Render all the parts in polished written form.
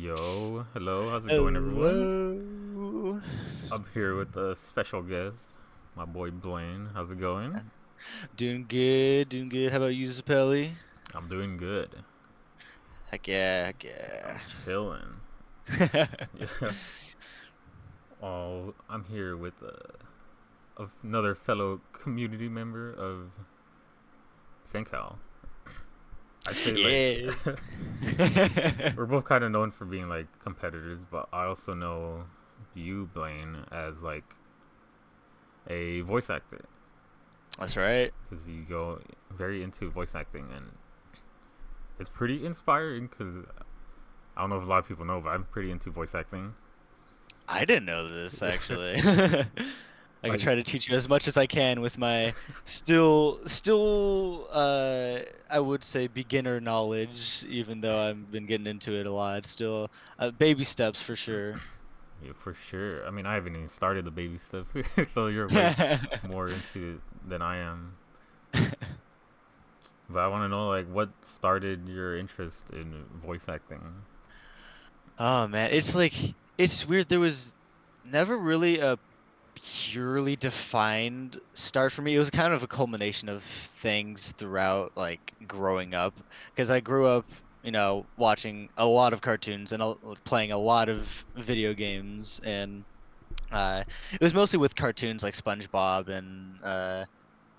Yo, hello, how's it going, everyone? Hello. I'm here with a special guest, my boy Blaine. How's it going? Doing good, doing good. How about you, Zapelli? I'm doing good. Heck yeah, heck I'm yeah. chilling. Yeah. Oh, I'm here with another fellow community member of St. Cal. I'd say like Yeah. we're both kind of known for being like competitors, but I also know you, Blaine, as like a voice actor That's right. because you go very into voice acting and it's pretty inspiring because I don't know if a lot of people know, but I'm pretty into voice acting. I didn't know this actually. I can Like, try to teach you as much as I can with my still I would say beginner knowledge, even though I've been getting into it a lot. Still baby steps for sure. yeah, for sure. I mean, I haven't even started the baby steps, so you're way more into it than I am. But I want to know, like, what started your interest in voice acting? Oh man, it's like it's weird. There was never really a purely defined start for me. It was kind of a culmination of things throughout like growing up because I grew up, watching a lot of cartoons and playing a lot of video games and it was mostly with cartoons like SpongeBob and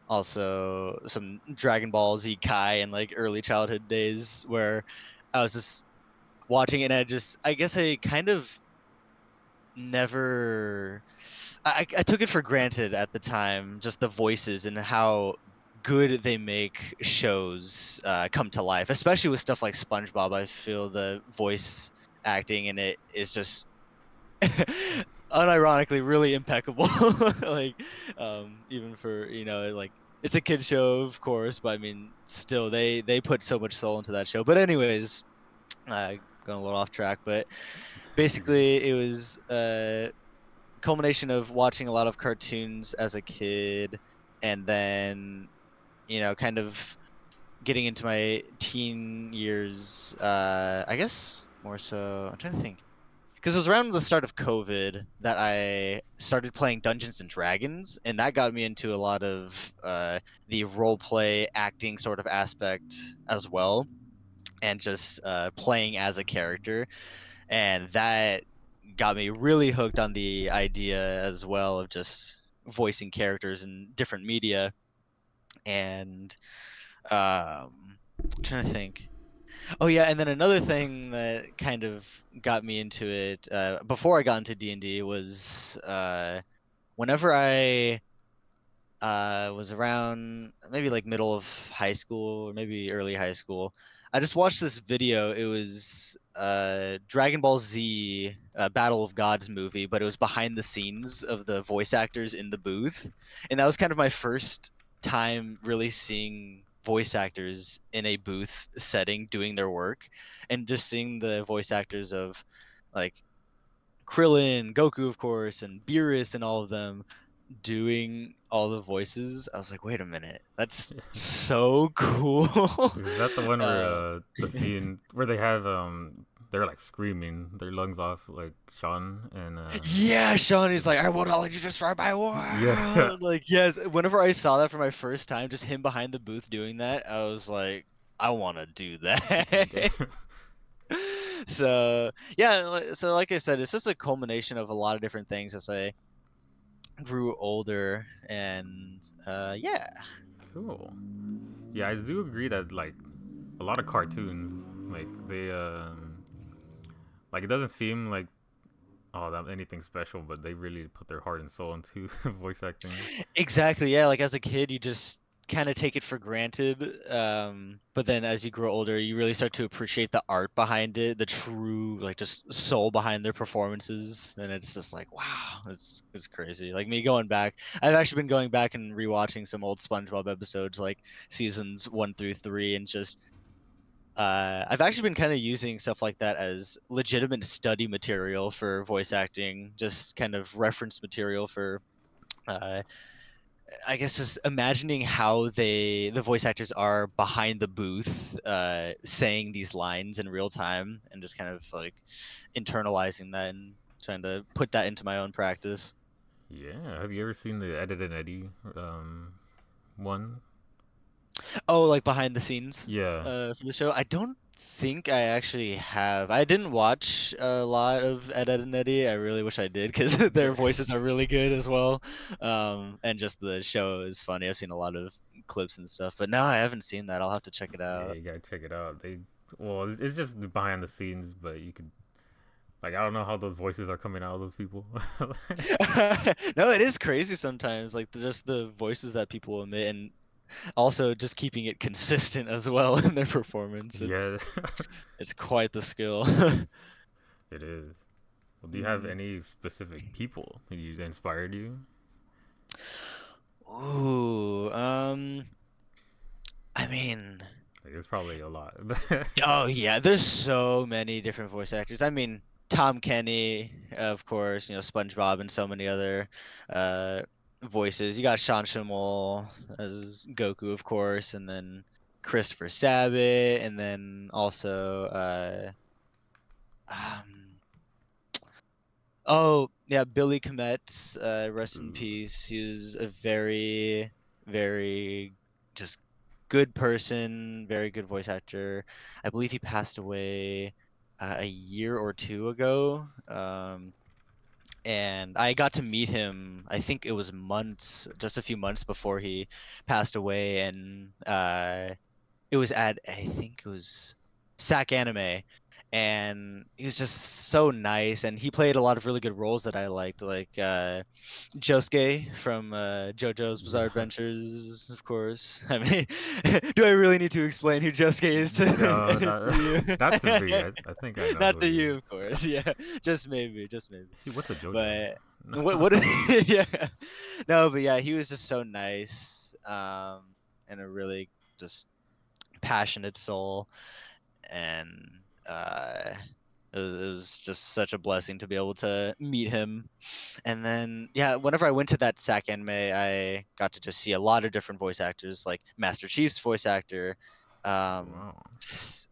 also some Dragon Ball Z Kai and like early childhood days where I was just watching it and I guess I kind of never I took it for granted at the time, just the voices and how good they make shows come to life, especially with stuff like SpongeBob. I feel the voice acting in it is just unironically really impeccable. Like, even for like it's a kid show, of course, but I mean, still they put so much soul into that show. But anyways, going a little off track, but basically it was culmination of watching a lot of cartoons as a kid and then kind of getting into my teen years, I guess more so I'm trying to think because it was around the start of COVID that I started playing Dungeons and Dragons, and that got me into a lot of the role play acting sort of aspect as well, and just playing as a character, and that got me really hooked on the idea as well of just voicing characters in different media. And I'm trying to think. Oh yeah, and then another thing that kind of got me into it before I got into D&D was whenever I was around maybe like middle of high school or maybe early high school. I just watched this video. It was Dragon Ball Z Battle of Gods movie, but it was behind the scenes of the voice actors in the booth, and that was kind of my first time really seeing voice actors in a booth setting doing their work, and just seeing the voice actors of like Krillin, Goku, of course, and Beerus, and all of them doing all the voices. I was like, wait a minute, that's so cool. Is that the one where uh, the scene where they have they're like screaming their lungs off, like Sean and yeah, Sean the is like, I want to let you destroy my yeah. world. Like, yes, whenever I saw that for my first time, just him behind the booth doing that, I was like, I want to do that. So yeah, so like I said, it's just a culmination of a lot of different things as I grew older, and yeah. Cool. Yeah, I do agree that like a lot of cartoons, like they like it doesn't seem like oh that anything special, but they really put their heart and soul into voice acting. Exactly, yeah, like, as a kid, you just kinda take it for granted, but then as you grow older, you really start to appreciate the art behind it, the true, like, just soul behind their performances, and it's just like, wow, it's crazy. Like, me going back I've actually been going back and rewatching some old SpongeBob episodes, like, seasons 1 through 3, and just, I've actually been kinda using stuff like that as legitimate study material for voice acting, just kind of reference material for, uh I guess just imagining how the voice actors are behind the booth, saying these lines in real time, and just kind of like internalizing that and trying to put that into my own practice. Yeah. Have you ever seen the Ed, and Eddie one? Oh, like behind the scenes, Yeah. for the show. I don't think I actually have. I didn't watch a lot of Ed, Ed and Eddie. I really wish I did because their voices are really good as well. And just the show is funny. I've seen a lot of clips and stuff, but no, I haven't seen that. I'll have to check it Yeah, out. you gotta check it out. Well, it's just behind the scenes, but you could like I don't know how those voices are coming out of those people. No, it is crazy sometimes, like just the voices that people emit, and also just keeping it consistent as well in their performance. Yeah, It's quite the skill. it is. Well, do you have Mhm. any specific people who inspired you? Ooh, I mean, Like, it's probably a lot. oh yeah, there's so many different voice actors. I mean, Tom Kenny, of course, SpongeBob and so many other uh voices. You got Sean Schemmel as Goku, of course, and then Christopher Sabat, and then also um oh yeah, Billy Kometz, rest in Ooh, peace. He was a very, very just good person, very good voice actor. I believe he passed away a year or two ago. And I got to meet him. I think it was months, just a few months before he passed away, and it was at I think it was Sac Anime, and he was just so nice, and he played a lot of really good roles that I liked, like Josuke from JoJo's Bizarre yeah. Adventures, of course. I mean, do I really need to explain who Josuke is No, to not you? not to me. I think I know Not who to he you, is. of course. Yeah, just maybe, just maybe. Actually, what's a JoJo? But what? Yeah, no, but yeah, he was just so nice, and a really just passionate soul, and uh, it was just such a blessing to be able to meet him. And then yeah, whenever I went to that SAC anime, I got to just see a lot of different voice actors, like Master Chief's voice actor. Wow.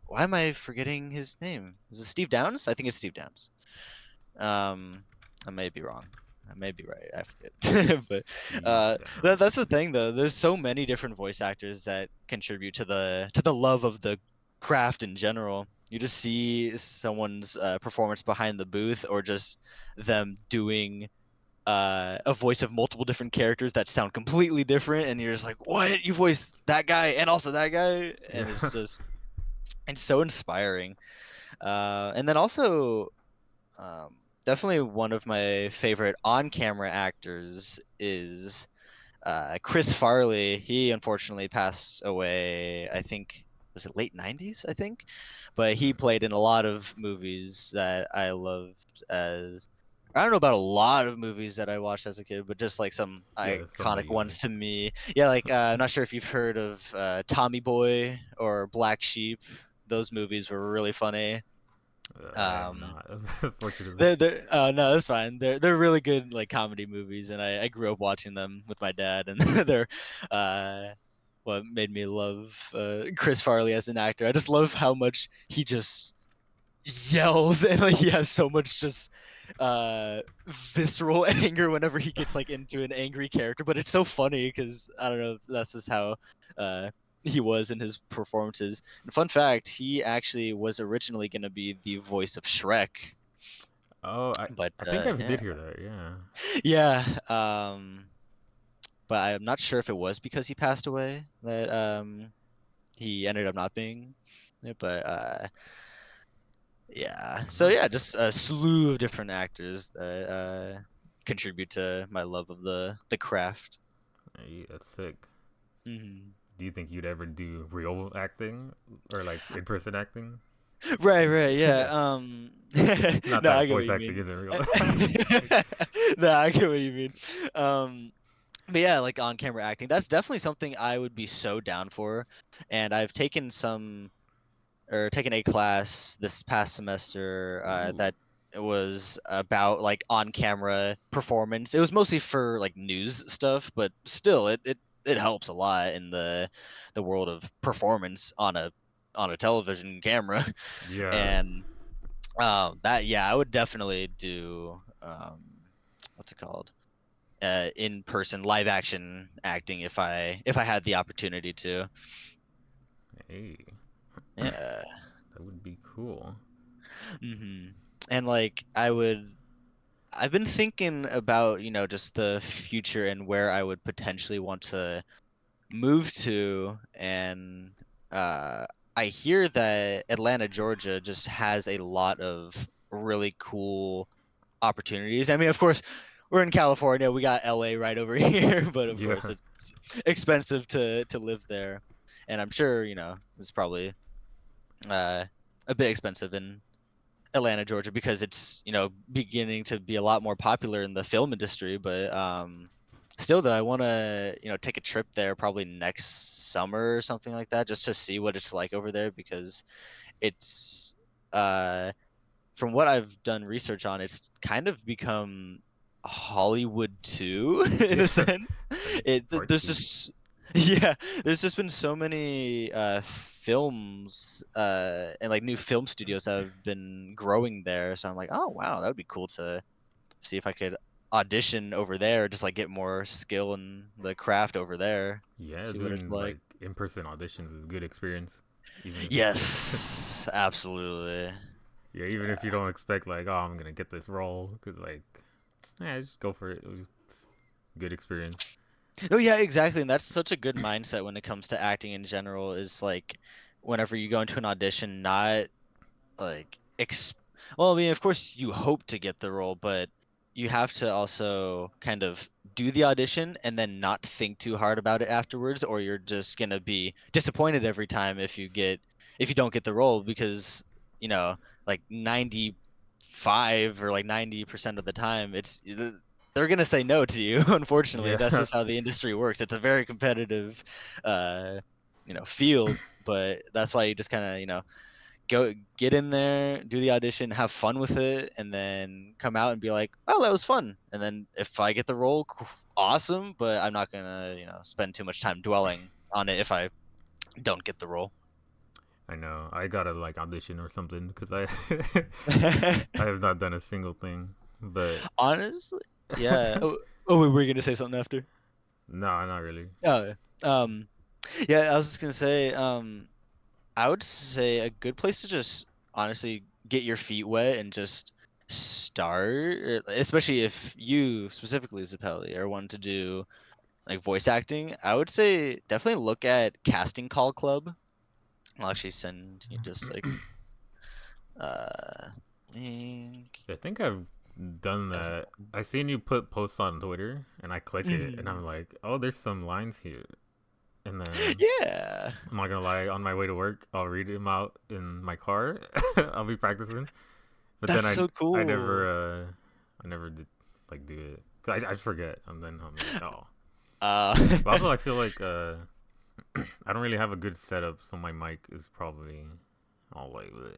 Why am I forgetting his name? Is it Steve Downs? I think it's Steve Downs. Um, I may be wrong. I may be right. I forget. But Steve that's the Downs. thing, though. There's so many different voice actors that contribute to the love of the craft in general. You just see someone's performance behind the booth, or just them doing a voice of multiple different characters that sound completely different, and you're just like, "What? You voiced that guy and also that guy?" And Yeah. it's so inspiring. And then also um, definitely one of my favorite on-camera actors is Chris Farley. He unfortunately passed away, I think, was it late 90s, I think? But he Hmm. played in a lot of movies that I loved as I don't know about a lot of movies that I watched as a kid, but just like some Yeah, some that iconic you ones like. to me. Yeah, like I'm not sure if you've heard of Tommy Boy or Black Sheep. Those movies were really funny. I have Um, not, unfortunately. they're no, that's fine. They're really good like comedy movies, and I grew up watching them with my dad, and they're uh what made me love Chris Farley as an actor. I just love how much he just yells, and like he has so much just visceral anger whenever he gets like into an angry character, but it's so funny because I don't know, that's just how uh he was in his performances. And fun fact, he actually was originally going to be the voice of Shrek, Oh, but I think I yeah, did hear that. Yeah. yeah. But I'm not sure if it was because he passed away that he ended up not being. Yeah, but yeah. So That's yeah, sick. just a slew of different actors that contribute to my love of the craft. Hey, that's sick. Hmm. Do you think you'd ever do real acting or like in person acting? Right, right, yeah. Not No, that I get what voice you acting mean. isn't real. No, I get what you mean. But yeah, like on camera acting, that's definitely something I would be so down for. And I've taken taken a class this past semester Ooh. that was about like on camera performance. It was mostly for like news stuff, but still it helps a lot in the world of performance on a television camera. Yeah. And that, yeah, I would definitely do what's it called? In person live action acting if I had the opportunity to. Hey, Yeah. that would be cool. hmm And like I've been thinking about, just the future and where I would potentially want to move to. And uh, I hear that Atlanta, Georgia just has a lot of really cool opportunities. I mean, of course, we're in California, we got LA right over here, but of course Yeah. it's expensive to live there. And I'm sure, it's probably uh, a bit expensive in Atlanta, Georgia, because it's beginning to be a lot more popular in the film industry. But still, though, I want to take a trip there probably next summer or something like that, just to see what it's like over there, because it's uh, from what I've done research on, it's kind of become Hollywood too, in a Yeah. sense. Like There's artsy. just yeah, there's just been so many films and like new film studios that have been growing there. So I'm like, oh wow, that would be cool to see if I could audition over there, just like get more skill in the craft over there, Yeah, see what it's doing like. like in-person auditions is a good experience, even if it's Yes, absolutely. yeah, even if you don't expect like, oh, I'm gonna get this role, because like, yeah, just go for it. It was just good experience. Oh yeah, exactly. And that's such a good mindset when it comes to acting in general, is like whenever you go into an audition, not like well, I mean, of course you hope to get the role, but you have to also kind of do the audition and then not think too hard about it afterwards, or you're just gonna be disappointed every time if you don't get the role, because you know like 95 or like 90% of the time they're gonna say no to you. Unfortunately, that's Yeah, just how the industry works. It's a very competitive uh field, but that's why you just kind of go get in there, do the audition, have fun with it, and then come out and be like, "Oh, that was fun." And then if I get the role, awesome. But I'm not gonna, spend too much time dwelling on it if I don't get the role. I know. I gotta like audition or something because I I have not done a single thing. But Honestly, yeah. Oh, wait, were you gonna say something after? no, not really. Oh, yeah. I was just gonna say, I would say a good place to just honestly get your feet wet and just start, especially if you specifically, Zapelli, are wanting to do like voice acting. I would say definitely look at Casting Call Club. I'll actually send you just like uh link. I think I've done Casting that. Call. I seen you put posts on Twitter, and I click it, and I'm Mhm. like, oh, there's some lines here. And then Yeah, I'm not gonna lie, on my way to work, I'll read them out in my car. I'll be practicing, but then that's so I cool. never I never did like do it. 'Cause I forget, and then I'm like, oh. Uh, But also, I feel like I don't really have a good setup, so my mic is probably all like, bleh.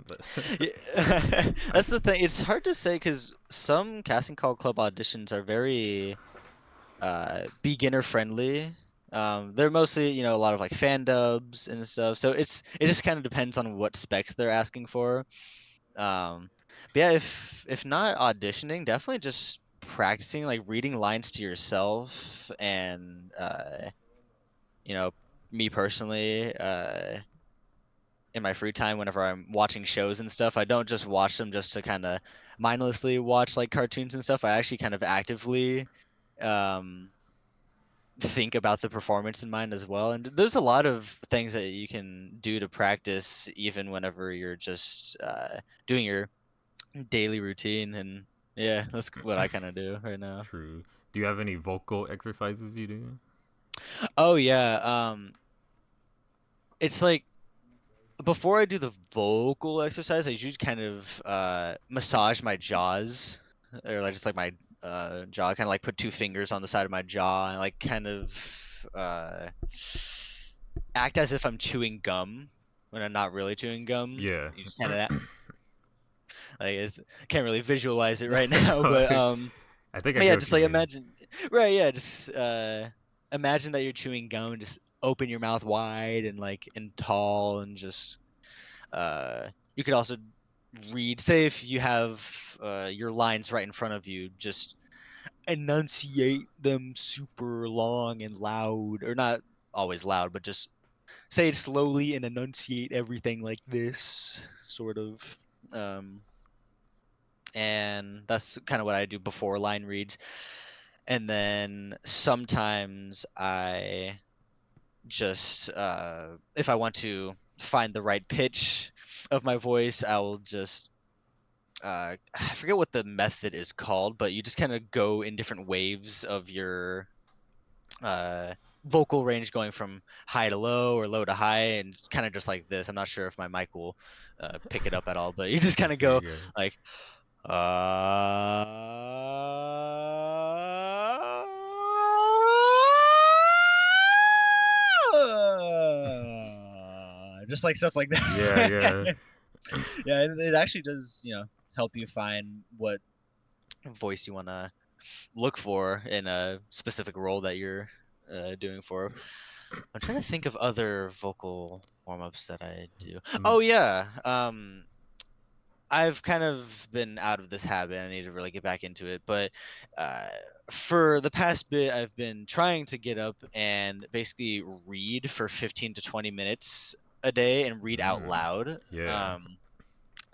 But yeah. I That's the thing. It's hard to say because some Casting Call Club auditions are very beginner friendly. They're mostly, a lot of like fan dubs and stuff. So it just kind of depends on what specs they're asking for. Um, but yeah, if not auditioning, definitely just practicing, like reading lines to yourself. And you know, me personally, in my free time, whenever I'm watching shows and stuff, I don't just watch them just to kind of mindlessly watch like cartoons and stuff. I actually kind of actively um think about the performance in mind as well. And there's a lot of things that you can do to practice even whenever you're just doing your daily routine. And yeah, that's what I kind of do right now. true. Do you have any vocal exercises you do? Oh yeah, it's like before I do the vocal exercise, I usually kind of massage my jaws, or like just like my jaw, kind of like put two fingers on the side of my jaw and like kind of act as if I'm chewing gum when I'm not really chewing gum. Yeah. You just kind of can't really visualize it right now, No, but I think I yeah, get what just you like mean. imagine, right? Yeah, just imagine that you're chewing gum, and just open your mouth wide and like and tall, and just you could also read. Say if you have your lines right in front of you, just enunciate them super long and loud, or not always loud, but just say it slowly and enunciate everything like this, sort of. Um, and that's kind of what I do before line reads. And then sometimes I just, if I want to find the right pitch of my voice, I will just, I forget what the method is called, but you just kind of go in different waves of your uh, vocal range, going from high to low or low to high, and kind of just like this. I'm not sure if my mic will pick it up at all, but you just kind Let's of see, go you're good. like, just like stuff like Yeah, yeah, that. Yeah, it actually does, help you find what voice you want to look for in a specific role that you're doing for. I'm trying to think of other vocal warm-ups that I do. mm, Oh yeah, I've kind of been out of this habit. I need to really get back into it. But uh, for the past bit, I've been trying to get up and basically read for 15 to 20 minutes a day and read out mm, loud. yeah. Um,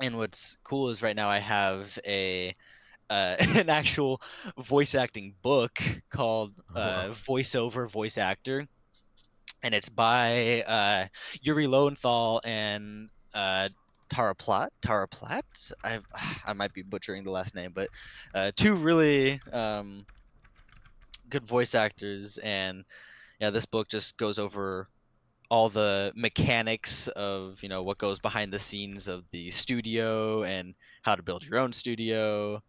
and what's cool is right now I have a an actual voice acting book called Oh, wow. Voiceover Voice Actor, and it's by Yuri Lowenthal and Tara Platt. Tara Platt. I might be butchering the last name, but two really good voice actors. And yeah, this book just goes over all the mechanics of what goes behind the scenes of the studio and how to build your own studio.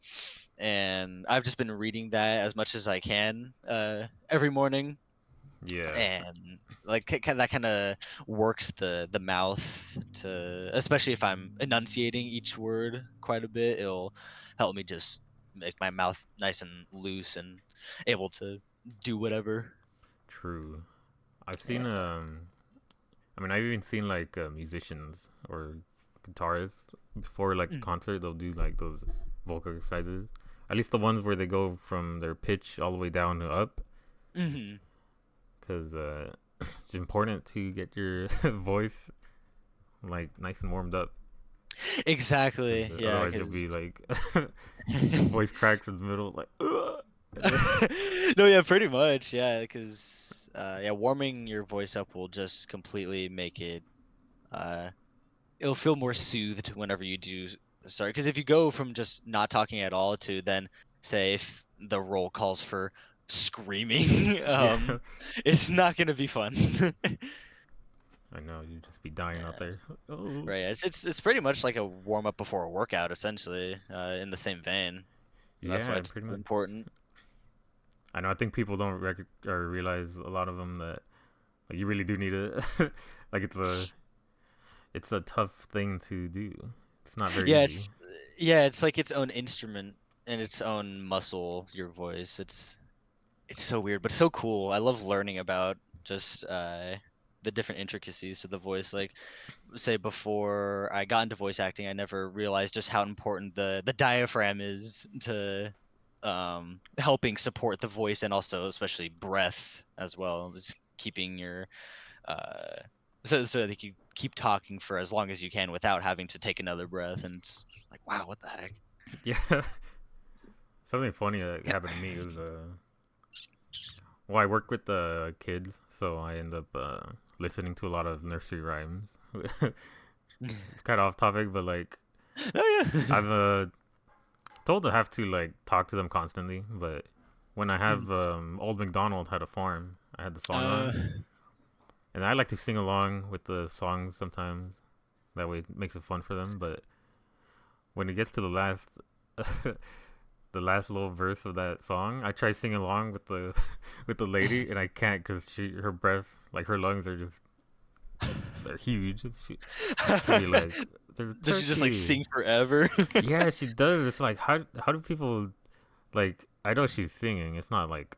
And I've just been reading that as much as I can every morning, Yeah, and like that kind of works the mouth, to especially if I'm enunciating each word quite a bit. It'll help me just make my mouth nice and loose and able to do whatever. true. I've seen Yeah. I mean, I've even seen like musicians or guitarists before like concert. They'll do like those vocal exercises. At least the ones where they go from their pitch all the way down to up, Hmm. because it's important to get your voice like nice and warmed up. Because Exactly. Yeah, otherwise you'll because be like voice cracks in the middle, like. no, yeah, pretty much, yeah, because yeah, warming your voice up will just completely make it. Uh, it'll feel more soothed whenever you do start. Because if you go from just not talking at all to then say if the role calls for screaming, Yeah, it's not gonna be fun. I know you just be dying out there. Oh, Right. It's pretty much like a warm up before a workout, essentially, in the same vein. So that's why yeah, it's pretty so much. important. I know. I think people don't or realize a lot of them that like you really do need it. Like it's a tough thing to do. It's not very Yeah, easy. it's like its own instrument and its own muscle, your voice. It's so weird, but so cool. I love learning about just the different intricacies to the voice. Like, say before I got into voice acting, I never realized just how important the diaphragm is to helping support the voice, and also especially breath as well. Just keeping your uh so that you keep talking for as long as you can without having to take another breath. And it's like, wow, what the heck. Yeah. Something funny that happened to me was well, I work with the kids, so I end up listening to a lot of nursery rhymes. It's kind of off topic, but like Oh yeah. I've told to have to like talk to them constantly, but when I have Old MacDonald had a farm, I had the song uh on, and I like to sing along with the songs sometimes. That way, it makes it fun for them. But when it gets to the last, the last little verse of that song, I try singing along with the with the lady, and I can't because her breath, like her lungs are just they're huge. She'll be like there's a Does she just like turkey. sing forever? Yeah, she does. It's like how do people like? I know she's singing. It's not like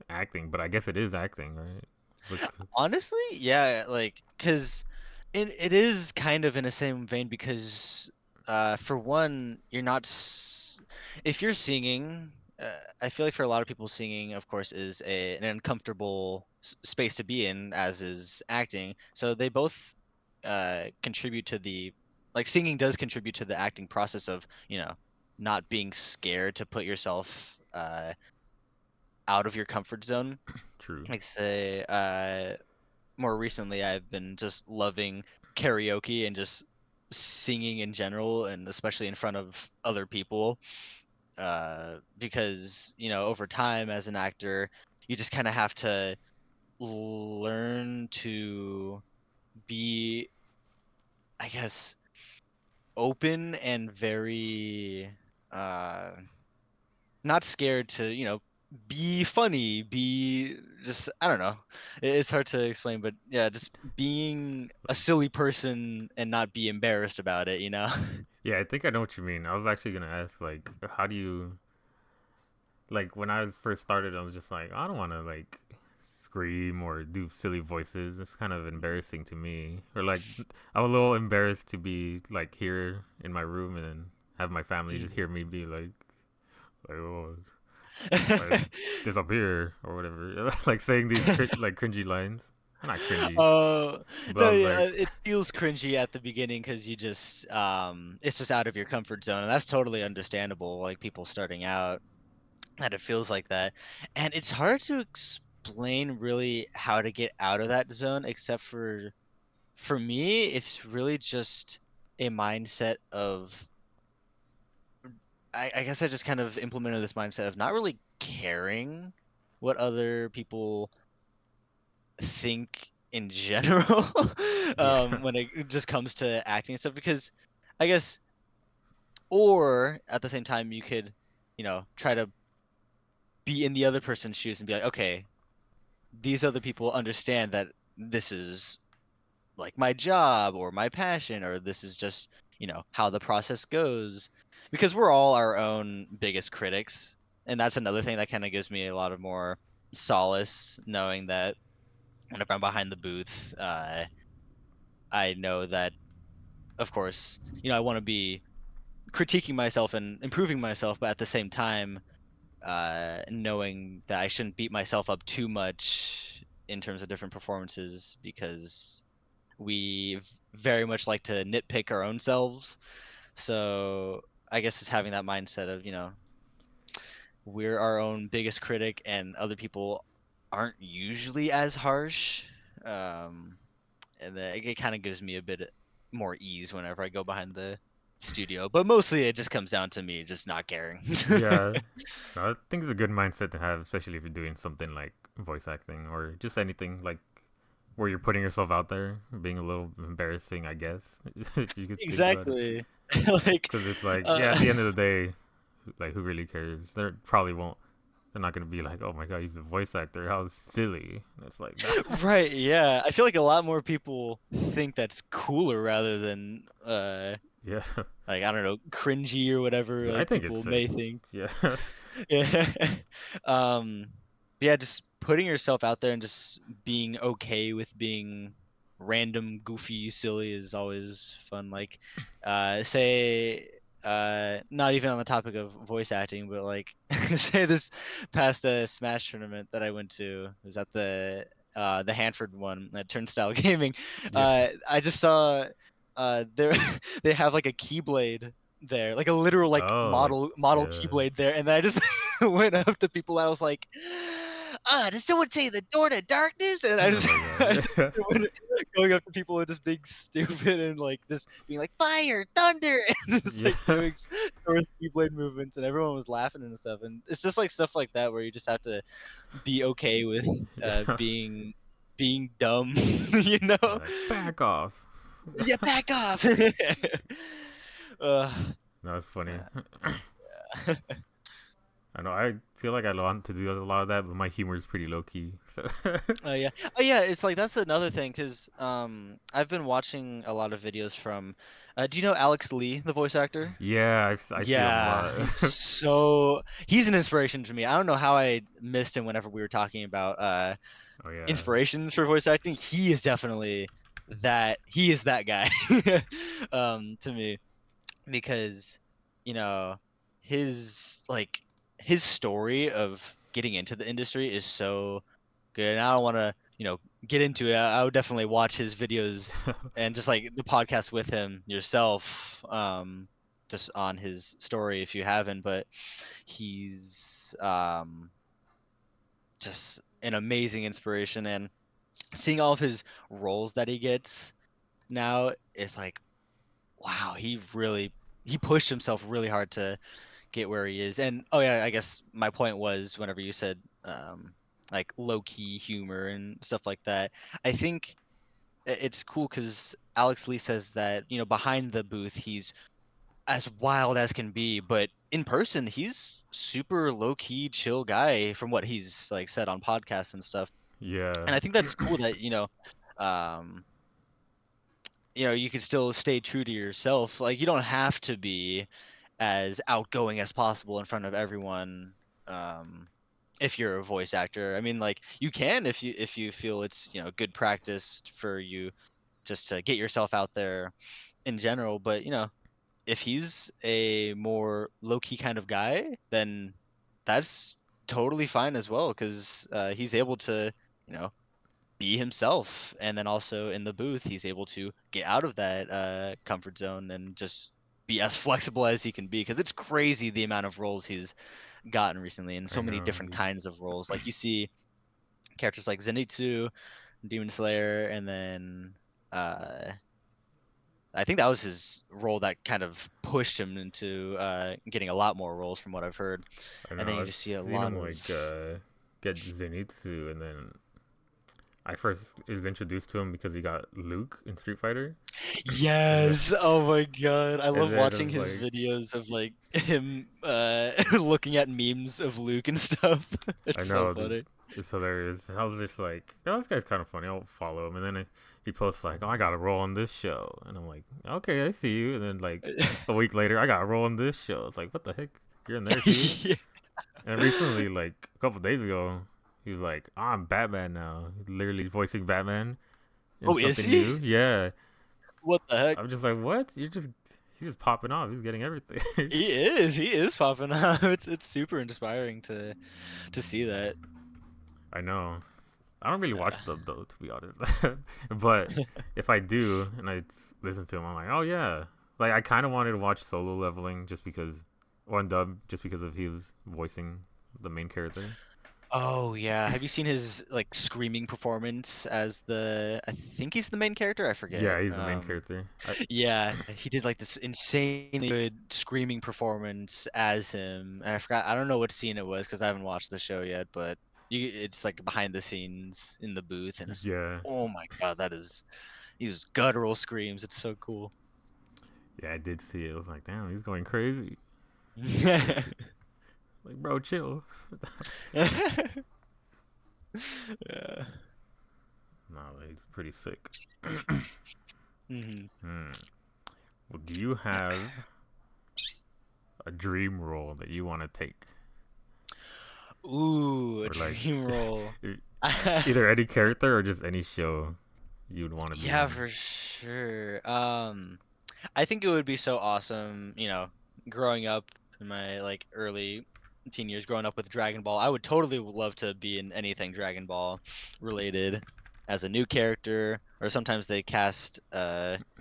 acting, but I guess it is acting, right? Look, Honestly, yeah, like cuz it is kind of in the same vein because for one, you're not if you're singing, I feel like for a lot of people singing of course is an uncomfortable space to be in as is acting. So they both contribute to the like singing does contribute to the acting process of, not being scared to put yourself out of your comfort zone. true. Like say more recently I've been just loving karaoke and just singing in general and especially in front of other people because over time as an actor you just kind of have to learn to be, I guess, open and very uh not scared to be funny, be just, I don't know. It's hard to explain, but yeah, just being a Like, silly person and not be embarrassed about it. yeah, I think I know what you mean. I was actually gonna ask, like, how do you like when I first started? I was just like, I don't want to like scream or do silly voices. It's kind of embarrassing to me. Or like, I'm a little embarrassed to be like here in my room and have my family just Mm. hear me be like, oh, like disappear or whatever, like saying these like cringy lines. Not cringy, Oh, but I no, was yeah, like, it feels cringy at the beginning because you just it's just out of your comfort zone, and that's totally understandable. Like people starting out, that it feels like that, and it's hard to explain really how to get out of that zone, except for me, it's really just a mindset of I guess I just kind of implemented this mindset of not really caring what other people think in general yeah, when it just comes to acting and stuff because I guess or at the same time you could try to be in the other person's shoes and be like, okay, these other people understand that this is like my job or my passion or this is just how the process goes because we're all our own biggest critics, and that's another thing that kind of gives me a lot of more solace knowing that whenever I'm behind the booth, I know that of course I want to be critiquing myself and improving myself, but at the same time knowing that I shouldn't beat myself up too much in terms of different performances because we very much like to nitpick our own selves. So I guess it's having that mindset of, we're our own biggest critic and other people aren't usually as harsh. Um, and it kind of gives me a bit more ease whenever I go behind the studio. But mostly it just comes down to me just not caring. yeah. No, I think it's a good mindset to have, especially if you're doing something like voice acting or just anything like where you're putting yourself out there, being a little embarrassing, I guess, if you could think about it. Exactly. Like, Because it's like, yeah, at uh, the end of the day, like, who really cares? They probably won't. They're not gonna be like, oh my god, he's a voice actor. How silly. It's like that. right, yeah. I feel like a lot more people think that's cooler rather than Yeah, like I don't know, cringy or whatever I like think it's people sick. may think. Yeah, Yeah. um yeah, just putting yourself out there and just being okay with being random, goofy, silly is always fun. Like say not even on the topic of voice acting, but like say this past Smash tournament that I went to, it was at the Hanford one at Turnstile Gaming. yeah. I just saw there they have like a keyblade there, like a literal like Oh, like, model yeah. keyblade there, and then I just went up to people and I was like, did someone say the door to darkness? And I Oh just, my I god. just went going up to people and just being stupid and like just being like fire, thunder, and just Yeah, like doing Thor's keyblade movements, and everyone was laughing and stuff. And it's just like stuff like that where you just have to be okay with yeah. being dumb, you know? Yeah, like back off. Yeah, back off. uh, No, it's funny. uh, I know. I feel like I want to do a lot of that, but my humor is pretty low key. So Oh yeah. Oh yeah, it's like that's another thing because I've been watching a lot of videos from do you know Alex Lee, the voice actor? yeah, I see him a Yeah, lot. he's an inspiration to me. I don't know how I missed him whenever we were talking about Oh yeah, inspirations for voice acting. He is definitely he is that guy to me because you know his like his story of getting into the industry is so good. And I don't want to, get into it. I would definitely watch his videos and just like the podcast with him yourself, just on his story if you haven't. But he's just an amazing inspiration, and seeing all of his roles that he gets now is like, wow, he pushed himself really hard to get where he is. And oh yeah, I guess my point was whenever you said like low key humor and stuff like that. I think it's cool because Alex Lee says that behind the booth he's as wild as can be, but in person he's super low key chill guy from what he's like said on podcasts and stuff. yeah, And I think that's cool that um, you can still stay true to yourself. Like you don't have to be as outgoing as possible in front of everyone. Um, if you're a voice actor, I mean, like you can if you feel it's good practice for you just to get yourself out there in general. But if he's a more low key kind of guy, then that's totally fine as well because he's able to you know be himself, and then also in the booth he's able to get out of that comfort zone and just be as flexible as he can be because it's crazy the amount of roles he's gotten recently and I so many know. different kinds of roles. Like you see characters like Zenitsu, Demon Slayer, and then uh I think that was his role that kind of pushed him into getting a lot more roles from what I've heard. I And know. then you I've just see a seen lot him like of get Zenitsu, and then I first was introduced to him because he got Luke in Street Fighter, and then Yes. Oh my God. I and love then it watching was his like, videos of like him looking at memes of Luke and stuff. I It's so know, dude, funny. it's hilarious. I was just like, oh, this guy's kind of funny. I'll follow him, and then he posts like, oh, I got a role on this show, and I'm like, okay, I see you. And then like a week later, I got a role on this show. It's like, what the heck? You're in there too? Yeah. And recently, like a couple days ago, he was like, oh, I'm Batman now, literally voicing Batman in Oh, is something he? new. Yeah, What the heck? I'm just like, what? He's just popping off. He's getting everything. He is. He is popping out. It's super inspiring to see that. I know. I don't really Uh, watch dub though, to be honest. But if I do and I listen to him, I'm like, oh yeah. Like I kind of wanted to watch Solo Leveling just because, one dub, just because of he was voicing the main character. oh yeah. Have you seen his like screaming performance as I think he's the main character. I forget. Yeah, he's the main character. Yeah, he did like this insanely good screaming performance as him. And I forgot, I don't know what scene it was because I haven't watched the show yet, but it's like behind the scenes in the booth, and it's Yeah, oh my God, he was guttural screams. It's so cool. yeah, I did see it. I was like, damn, he's going crazy. Yeah. Like, bro, chill. Yeah. No, he's pretty sick. hmm Hmm. Well, do you have a dream role that you want to take, Ooh, a or like dream role. either any character or just any show you'd want to be Yeah, in? for sure. I think it would be so awesome, growing up in my like early teen years, growing up with Dragon Ball. I would totally love to be in anything Dragon Ball related as a new character, or sometimes they cast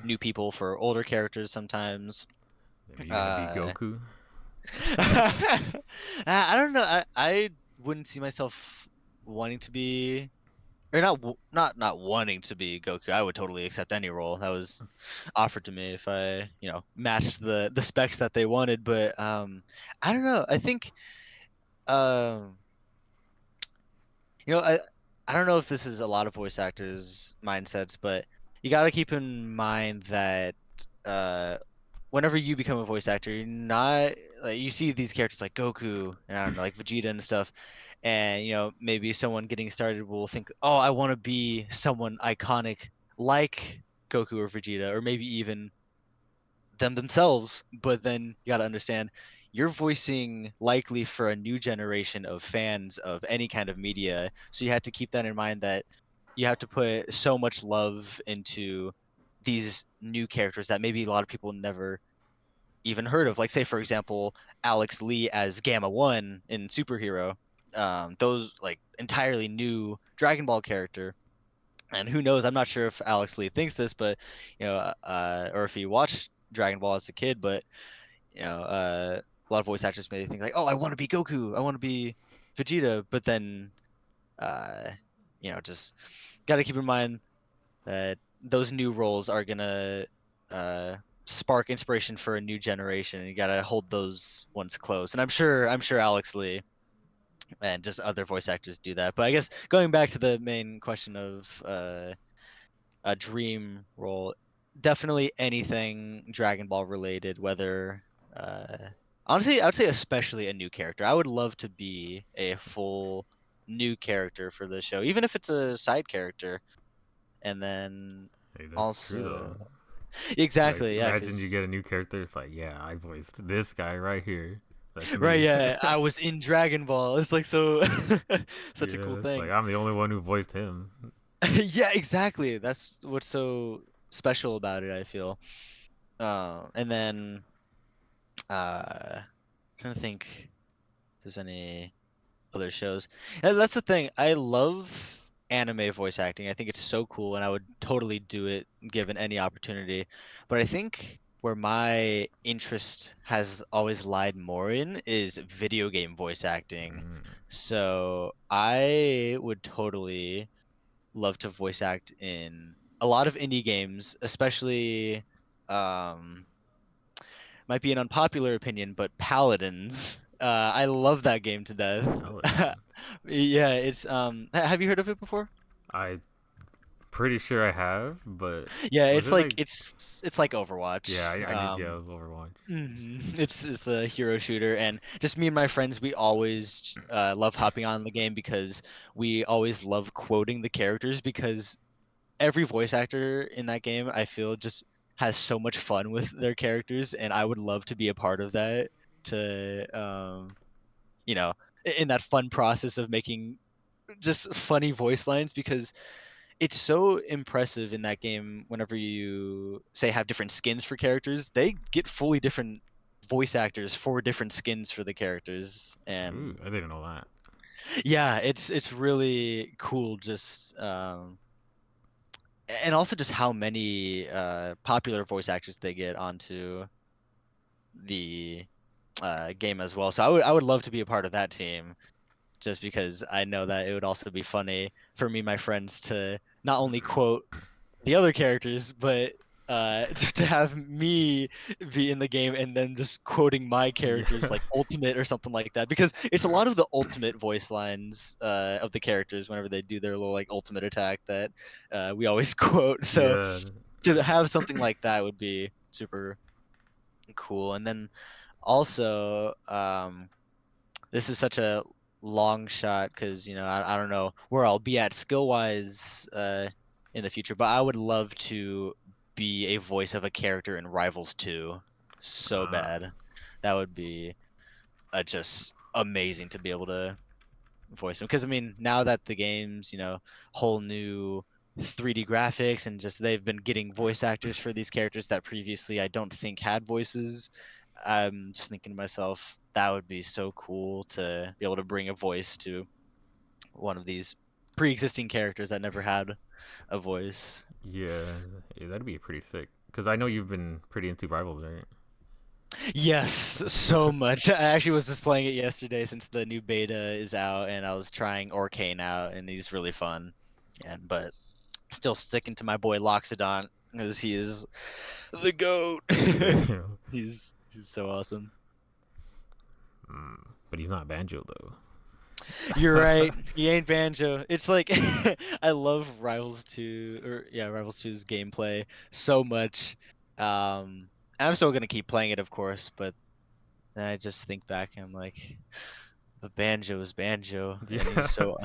new people for older characters sometimes. Maybe you want to be Uh, Goku? I don't know. I wouldn't see myself wanting to be, or not wanting to be Goku. I would totally accept any role that was offered to me if I, matched the specs that they wanted. But I don't know. I think um, I don't know if this is a lot of voice actors' mindsets, but you got to keep in mind that uh whenever you become a voice actor, you're not like you see these characters like Goku and I don't know, like Vegeta and stuff, and maybe someone getting started will think, oh, I want to be someone iconic like Goku or Vegeta, or maybe even them themselves. But then you got to understand, you're voicing likely for a new generation of fans of any kind of media, so you have to keep that in mind that you have to put so much love into these new characters that maybe a lot of people never even heard of. Like, say, for example, Alex Lee as Gamma One in Superhero. Those like entirely new Dragon Ball character. And who knows? I'm not sure if Alex Lee thinks this, but or if he watched Dragon Ball as a kid. But a lot of voice actors may think like, "Oh, I want to be Goku. I want to be Vegeta." But then, uh, just got to keep in mind that those new roles are gonna uh, spark inspiration for a new generation. And you gotta hold those ones close. And I'm sure Alex Lee and just other voice actors do that. But I guess going back to the main question of a dream role, definitely anything Dragon Ball related, whether uh, honestly, I would say especially a new character. I would love to be a full new character for the show, even if it's a side character. And then Hey, that's true also, though. Like, exactly, yeah, imagine you because get a new character. It's like, yeah, I voiced this guy right here. That's right, me. yeah, I was in Dragon Ball. It's like so, such a cool Yeah, it's like thing. I'm the only one who voiced him. Yeah, exactly. That's what's so special about it, I feel. And then trying to think if there's any other shows. And that's the thing. I love anime voice acting. I think it's so cool, and I would totally do it given any opportunity. But I think where my interest has always lied more in is video game voice acting. Mm. So I would totally love to voice act in a lot of indie games, especially um might be an unpopular opinion, but Paladins. I love that game to death. Paladin. Yeah, it's have you heard of it before? I pretty sure I have, but Yeah, was it's it like like? it's like Yeah, Overwatch. I need yeah Overwatch. It's a hero shooter, and just me and my friends, we always love hopping on the game because we always love quoting the characters because every voice actor in that game, I feel, just has so much fun with their characters, and I would love to be a part of that. To you know, in that fun process of making just funny voice lines because it's so impressive in that game. Whenever you say have different skins for characters, they get fully different voice actors for different skins for the characters, Ooh, and I didn't know that. yeah, it's really cool. Just and also just how many popular voice actors they get onto the game as well. So I would love to be a part of that team just because I know that it would also be funny for me and my friends to not only quote the other characters, but to have me be in the game and then just quoting my characters Yeah, like ultimate or something like that because it's a lot of the ultimate voice lines of the characters whenever they do their little like ultimate attack that we always quote. So yeah. to have something like that would be super cool. And then also, this is such a long shot because I don't know where I'll be at skill wise in the future, but I would love to be a voice of a character in Rivals 2 so Ah, bad. That would be just amazing to be able to voice them because I mean now that the game's whole new 3D graphics and just they've been getting voice actors for these characters that previously I don't think had voices. I'm just thinking to myself that would be so cool to be able to bring a voice to one of these pre-existing characters that never had a voice. yeah, yeah, that'd be pretty sick. Cause I know you've been pretty into rivals, right? Yes, so much. I actually was just playing it yesterday since the new beta is out, and I was trying Orcane out, and he's really fun. And but still sticking to my boy Loxodon because he is the goat. Damn. He's so awesome. But he's not Banjo though. You're right. He ain't Banjo. It's like I love Rivals 2 or yeah, Rivals 2's gameplay so much. I'm still gonna keep playing it, of course, but then I just think back and I'm like, but Banjo is Banjo, and he's Yeah. so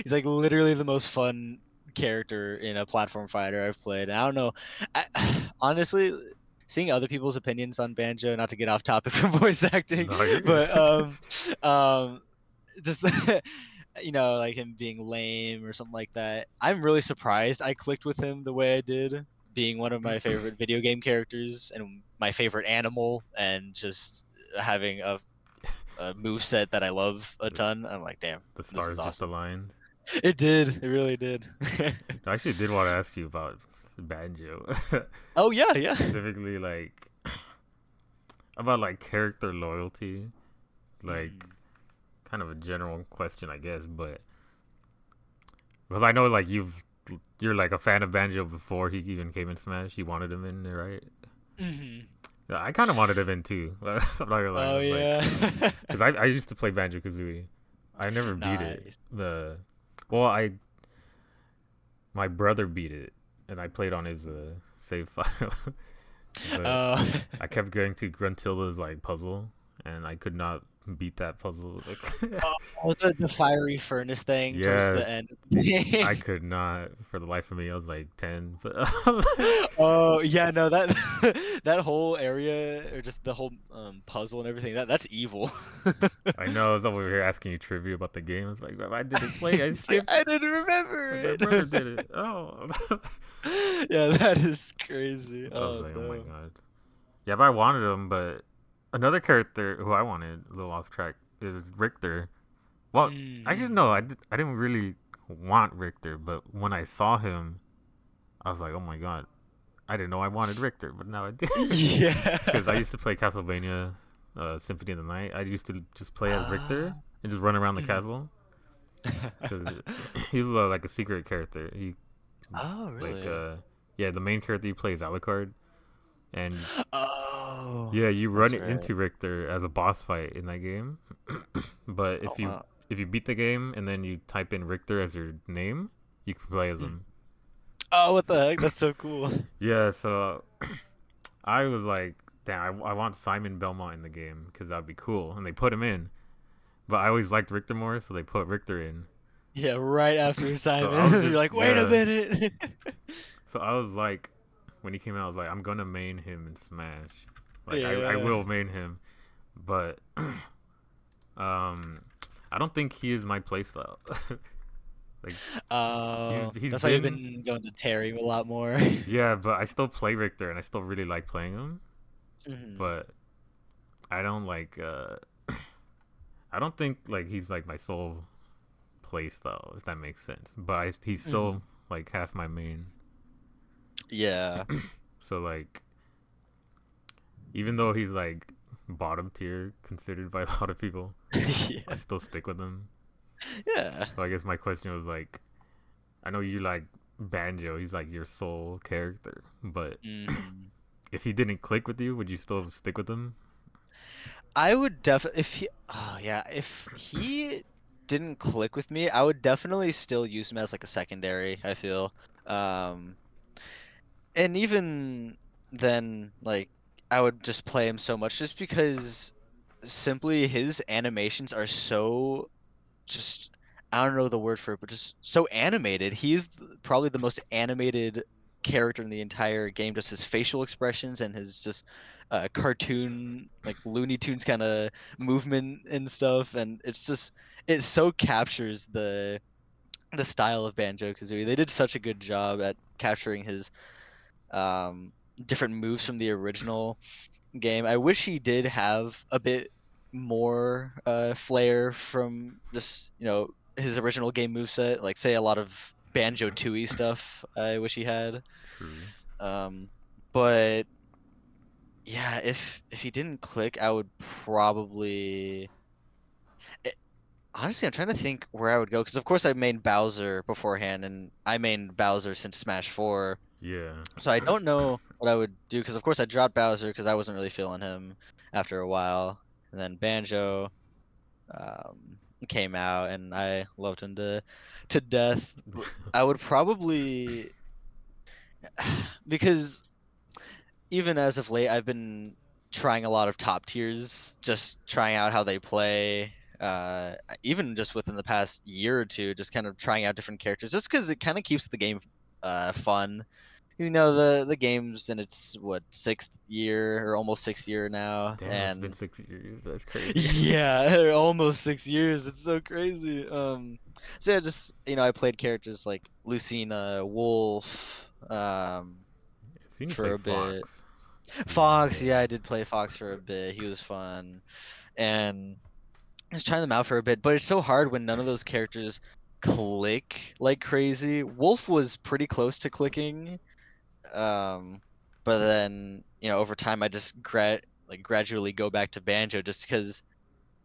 he's like literally the most fun character in a platform fighter I've played. And I don't know, honestly, seeing other people's opinions on Banjo, not to get off topic from voice acting, No, you're good. but um, just like him being lame or something like that. I'm really surprised I clicked with him the way I did, being one of my favorite video game characters and my favorite animal, and just having a move set that I love a ton. I'm like, damn, The this is stars just awesome. aligned. It did. It really did. I actually did want to ask you about Banjo, Oh yeah, yeah. specifically like about like character loyalty, like Mhm. kind of a general question, I guess, but because I know like you're like a fan of Banjo before he even came in Smash. You wanted him in there, right? Mhm. Yeah, I kind of wanted him in too. I'm not gonna lie. I Oh was like, yeah. because I used to play Banjo Kazooie. I never beat it. Nice. Well, I my brother beat it, and I played on his save file. But Oh. I kept going to Gruntilda's like puzzle, and I could not beat that puzzle. Like, Oh, the fiery furnace thing towards yeah, the end. I could not for the life of me. I was like 10, but Oh yeah, no, that that whole area or just the whole puzzle and everything, that's evil. I know I was over here asking you trivia about the game. It's like I didn't play. I It's like skipped. I didn't remember Like my it. brother did it. Oh, Yeah, that is crazy. I was Oh like, oh my no. god. Yeah, but I wanted him. But another character who I wanted, a little off track, is Richter. Well, actually, no, Mm. I didn't really want Richter, but when I saw him, I was like, oh my god, I didn't know I wanted Richter, but now I do. Because I Yeah. used to play Castlevania Symphony of the Night. I used to just play as Richter Ah. and just run around the Mhm. castle. Because he was like a secret character. He, Oh, like, really? yeah, the main character you play is Alucard. And Oh, yeah, you run that's right. into Richter as a boss fight in that game. But Oh, wow. if you beat the game and then you type in Richter as your name, you can play as Mm. him. Oh, what So, the heck? That's so cool. yeah, so I was like, damn, I want Simon Belmont in the game because that'd be cool, and they put him in. But I always liked Richter more, so they put Richter in. Yeah, right after So I was Simon, you're just like, wait a yeah. minute. So I was like, when he came out, I was like, I'm gonna main him in Smash. Like I Yeah. will main him, but um, I don't think he is my playstyle. Like Oh, he's that's why you've been been going to Terry a lot more. yeah, but I still play Richter and I still really like playing him. Mhm. But I don't like I don't think like he's like my sole playstyle if that makes sense. But he's Mhm. still like half my main. Yeah. So like even though he's like bottom tier considered by a lot of people, I Yeah. still stick with him. Yeah. So I guess my question was like, I know you like Banjo, he's like your sole character, but Mhm. if he didn't click with you, would you still stick with him? I would definitely if he didn't click with me, I would definitely still use him as like a secondary, I feel. Um and even then, like, I would just play him so much just because simply his animations are so just, I don't know the word for it, but just so animated. He's probably the most animated character in the entire game. Just his facial expressions and his just cartoon, like Looney Tunes kind of movement and stuff, and it so captures the style of Banjo Kazooie. They did such a good job at capturing his um different moves from the original game. I wish he did have a bit more flair from just, his original game moveset, like say a lot of Banjo Tooie stuff. I wish he had. True. Um, but yeah, if he didn't click, I would probably. It, honestly, I'm trying to think where I would go because of course I mained Bowser beforehand, and I mained Bowser since Smash 4. Yeah. So I don't know what I would do because of course I dropped Bowser because I wasn't really feeling him after a while, and then Banjo came out and I loved him to death. I would probably because even as of late, I've been trying a lot of top tiers, just trying out how they play. Even just within the past year or two, just kind of trying out different characters, just because it kind of keeps the game fun. The game's in its what, 6th year or almost 6th year now, Damn, it's been and 6 years. That's crazy. yeah, almost 6 years. It's so crazy. So yeah, just I played characters like Lucina, Wolf, I've seen you play for a bit. Fox. Fox, Yeah. yeah, I did play Fox for a bit. He was fun, and I was trying them out for a bit. But it's so hard when none of those characters click like crazy. Wolf was pretty close to clicking, um, but then over time I just gradually go back to Banjo just because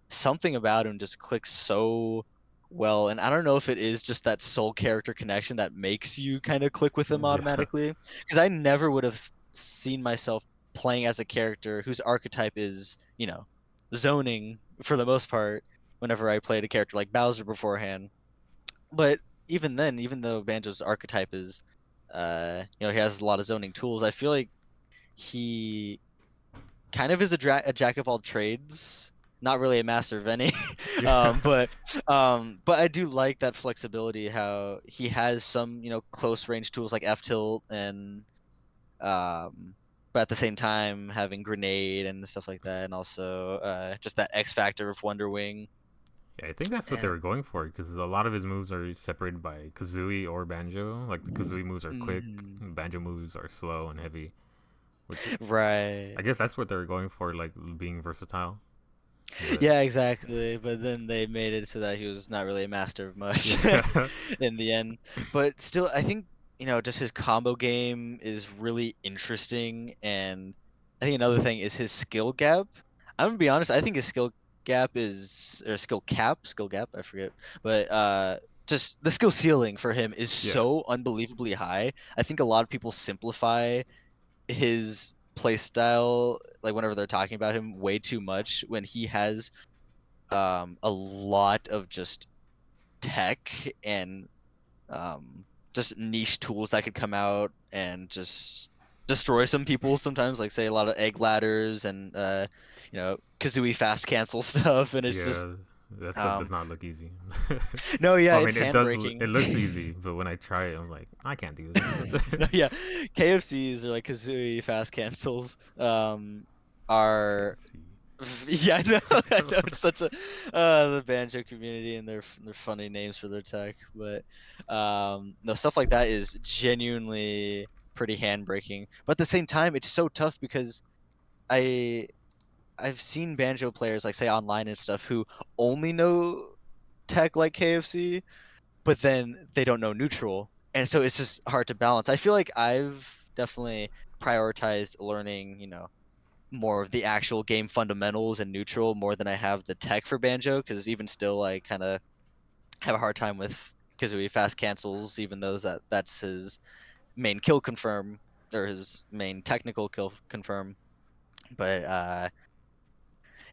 something about him just clicks so well. And I don't know if it is just that soul character connection that makes you kind of click with him Yeah. automatically, because I never would have seen myself playing as a character whose archetype is zoning for the most part whenever I played a character like Bowser beforehand. But even then, even though Banjo's archetype is he has a lot of zoning tools, I feel like he kind of is a jack of all trades, not really a master of any. Yeah. But I do like that flexibility, how he has some close range tools like F tilt and but at the same time having grenade and stuff like that, and also just that X factor of Wonder Wing. Yeah, I think that's what they And were going for because a lot of his moves are separated by Kazooie or Banjo. Like the Kazooie moves are quick, mhm. Banjo moves are slow and heavy. Which Right. I guess that's what they were going for, like being versatile. But Yeah, exactly. But then they made it so that he was not really a master of much yeah, in the end. But still, I think, just his combo game is really interesting. And I think another thing is his skill gap. I'm gonna be honest, I think his skill gap is, or skill gap, I forget. But just the skill ceiling for him is yeah, so unbelievably high. I think a lot of people simplify his play style, like whenever they're talking about him, way too much, when he has a lot of just tech and just niche tools that could come out and just destroy some people sometimes, like say a lot of egg ladders and Kazooie fast cancel stuff, and it's just yeah. That stuff does um not look easy. no, yeah, Well, I it's mean, it does. It handbraking. looks easy, but when I try it, I'm like, I can't do this. No, yeah, KFCs or like Kazooie fast cancels are KFC. yeah, I know. I know it's such a the Banjo community and their funny names for their tech, but no, stuff like that is genuinely pretty handbraking. But at the same time, it's so tough because I I've seen Banjo players, like say online and stuff, who only know tech like KFC, but then they don't know neutral, and so it's just hard to balance. I feel like I've definitely prioritized learning, more of the actual game fundamentals and neutral more than I have the tech for Banjo, because even still I kind of have a hard time with Kazooie fast cancels, even though that's his main kill confirm, or his main technical kill confirm. But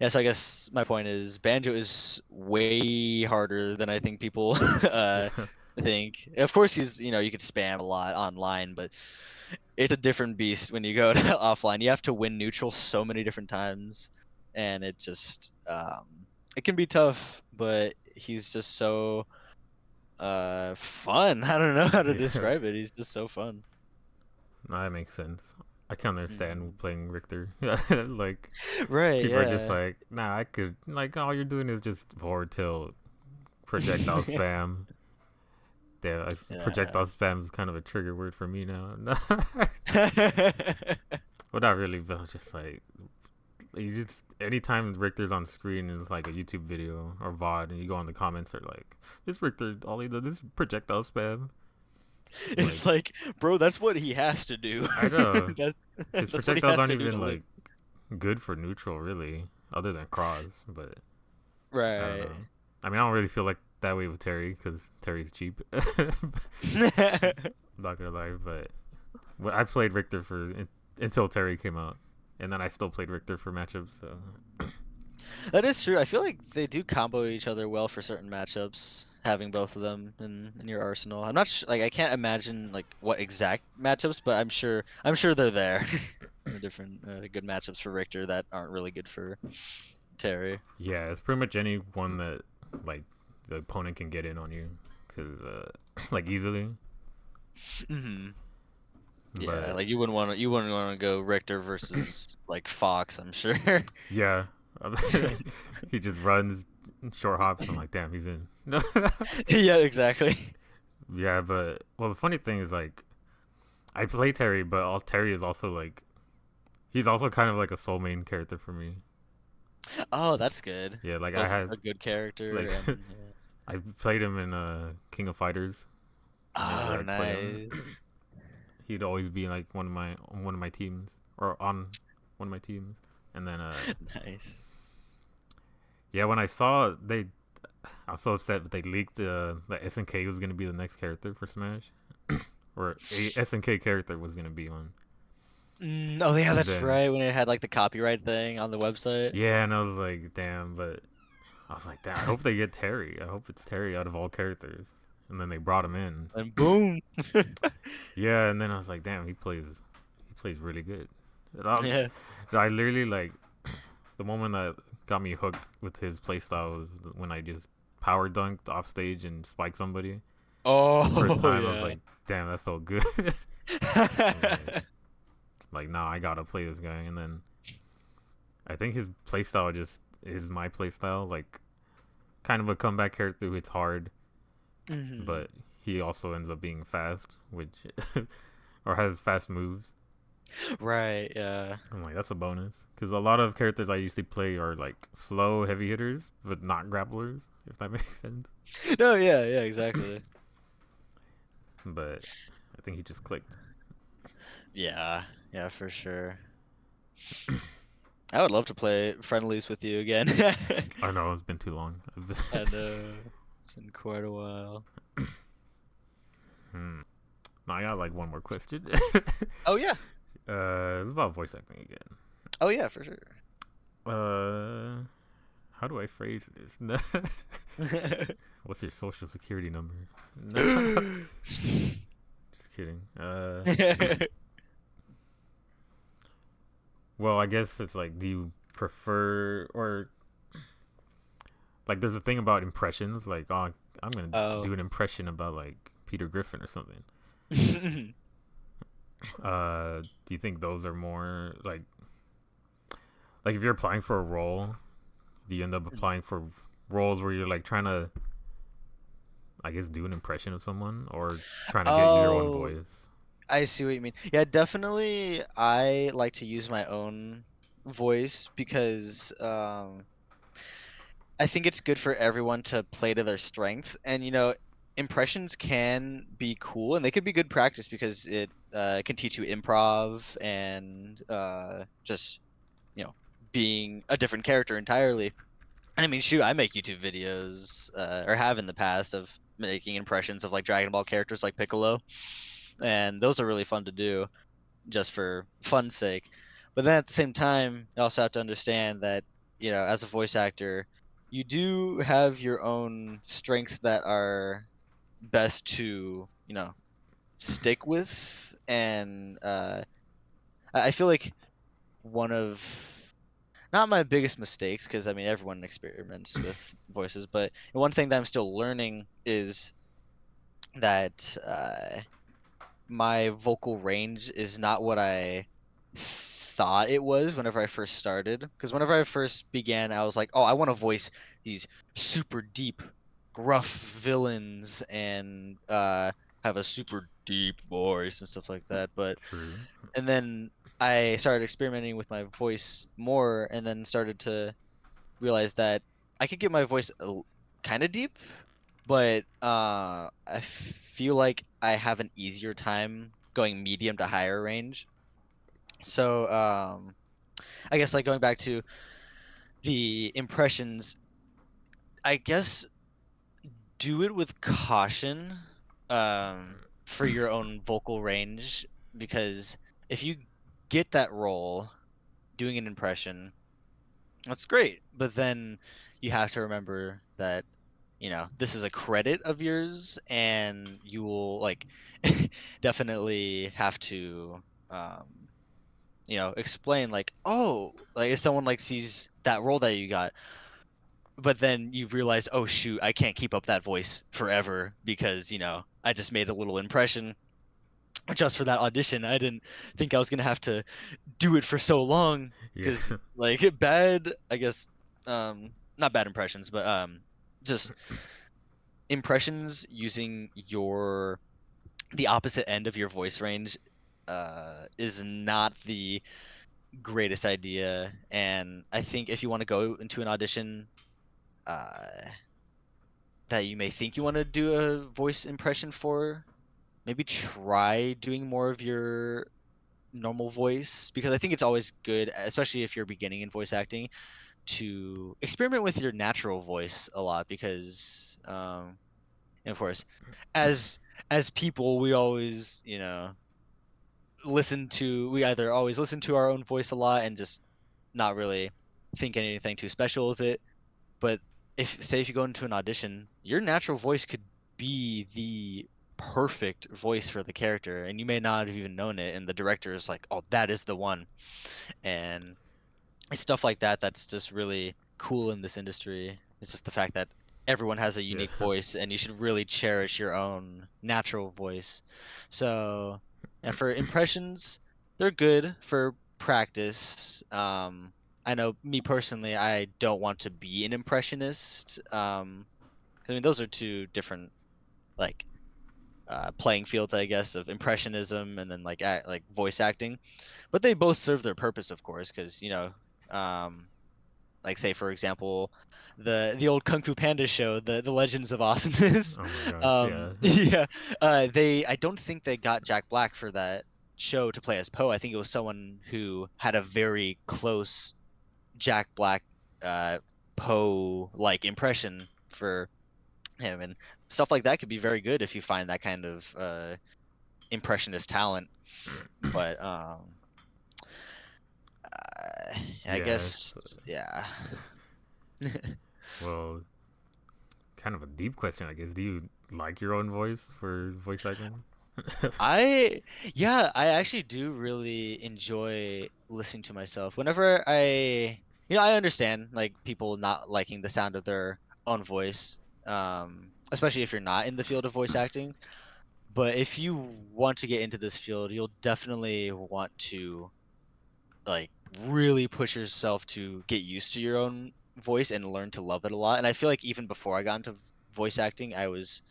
yeah, so I guess my point is Banjo is way harder than I think people Yeah. think. Of course, he's you could spam a lot online, but it's a different beast when you go to offline. You have to win neutral so many different times, and it can be tough. But he's just so fun. I don't know how to Yeah. describe it. He's just so fun. No, that makes sense. I can understand Mhm. playing Richter. Like Right? people are just Yeah. like, nah, I could like all you're doing is just forward tilt, projectile spam. Yeah, Yeah. projectile spam is kind of a trigger word for me now. Well, not really, but I'm just like you just anytime Richter's on screen and it's like a YouTube video or VOD, and you go in the comments, they're like, "This Richter, all he does is projectile spam." It's Like like, bro, that's what he has to do. I know that's his that's what he projectiles has aren't to do to even live. like good for neutral, really, other than cross. But I don't Right. know. I mean, I don't really feel like that way with Terry because Terry's cheap. I'm not gonna lie, but I played Richter until Terry came out, and then I still played Richter for matchups. So That is true. I feel like they do combo each other well for certain matchups, having both of them in your arsenal. I'm not like I can't imagine like what exact matchups, but I'm sure they're there. different good matchups for Richter that aren't really good for Terry. Yeah, it's pretty much anyone that like the opponent can get in on you, cause like easily. Hmm. Yeah, But like you wouldn't want to go Richter versus like Fox, I'm sure. yeah, he just runs short hops. I'm like, damn, he's in. Yeah, exactly. Yeah, but well, the funny thing is like I play Terry, but all Terry is also like he's also kind of like a soul main character for me. Oh, that's good. Yeah, like I Both had a good character like and yeah. I played him in King of Fighters. Whenever Oh, I'd play him, nice. he'd always be like one of my teams or on one of my teams. And then Nice. yeah, when I saw they, I was so upset that they leaked that SNK was gonna be the next character for Smash, or a SNK character was gonna be on. Oh yeah, And that's then right. When it had like the copyright thing on the website. yeah, and I was like, damn, but I was like, damn, I hope they get Terry. I hope it's Terry out of all characters. And then they brought him in. And boom. Yeah, and then I was like, damn, he plays really good. And Yeah. I literally like the moment that got me hooked with his playstyle was when I just power dunked off stage and spiked somebody. The first Oh time I was yeah. like, damn, that felt good. I'm like, nah, I gotta play this guy. And then I think his playstyle just is my playstyle, like kind of a comeback character who hits hard, Hmm. but he also ends up being fast, which or has fast moves. Right, yeah. I'm like, that's a bonus because a lot of characters I usually play are like slow heavy hitters, but not grapplers. If that makes sense. No, yeah, yeah, exactly. But I think he just clicked. Yeah, yeah, for sure. I would love to play friendlies with you again. I know it's been too long. I know. It's been quite a while. Hmm. No, I got like one more question. Oh yeah. It's about voice acting again. Oh yeah, for sure. How do I phrase this? What's your social security number? No, just kidding. Well, I guess it's like, do you prefer or like? There's a thing about impressions. Like, oh, I'm gonna Oh. do an impression about like Peter Griffin or something. Do you think those are more like if you're applying for a role, do you end up applying for roles where you're like trying to, I guess, do an impression of someone or trying to get your own Oh, voice? I see what you mean. Yeah, definitely I like to use my own voice because I think it's good for everyone to play to their strengths. And impressions can be cool and they could be good practice because it can teach you improv and just you know being a different character entirely. I mean, shoot, I make YouTube videos or have in the past of making impressions of like Dragon Ball characters like Piccolo, and those are really fun to do just for fun's sake. But then at the same time, you also have to understand that, as a voice actor, you do have your own strengths that are best to, stick with. And I feel like one of not my biggest mistakes, because I mean, everyone experiments with voices, but one thing that I'm still learning is that my vocal range is not what I thought it was whenever I first started. Because whenever I first began, I was like, oh, I want to voice these super deep, gruff villains and have a super deep voice and stuff like that. True. And then I started experimenting with my voice more, and then started to realize that I could get my voice kind of deep, but I feel like I have an easier time going medium to higher range. So I guess like going back to the impressions, I guess do it with caution for your own vocal range, because if you get that role doing an impression, that's great. But then you have to remember that, this is a credit of yours, and you will like definitely have to um explain like, oh, like if someone like sees that role that you got, but then you realize, oh shoot, I can't keep up that voice forever because I just made a little impression just for that audition. I didn't think I was gonna have to do it for so long Yeah. because like bad, I guess, not bad impressions, but just impressions using the opposite end of your voice range is not the greatest idea. And I think if you want to go into an audition uh, that you may think you want to do a voice impression for, maybe try doing more of your normal voice, because I think it's always good, especially if you're beginning in voice acting, to experiment with your natural voice a lot because and of course, as as people, we always, we either always listen to our own voice a lot and just not really think anything too special of it. But if you go into an audition, your natural voice could be the perfect voice for the character, and you may not have even known it, and the director is like, "Oh, that is the one." And it's stuff like that that's just really cool in this industry. It's just the fact that everyone has a Yeah. unique voice, and you should really cherish your own natural voice. So, yeah, for impressions, they're good for practice. I know me personally, I don't want to be an impressionist. I mean, those are two different like playing fields, I guess, of impressionism and then like voice acting. But they both serve their purpose, of course, because um, like say for example, the old Kung Fu Panda show, the Legends of Awesomeness. Oh my gosh. Yeah. Yeah, I don't think they got Jack Black for that show to play as Poe. I think it was someone who had a very close Jack Black uh, Poe like impression for him, and stuff like that could be very good if you find that kind of impressionist talent. But I Yes. guess, yeah. Well, kind of a deep question, I guess. Do you like your own voice for voice acting? I yeah, I actually do really enjoy listening to myself. Whenever I understand like people not liking the sound of their own voice, especially if you're not in the field of voice acting. But if you want to get into this field, you'll definitely want to like really push yourself to get used to your own voice and learn to love it a lot. And I feel like even before I got into voice acting, I was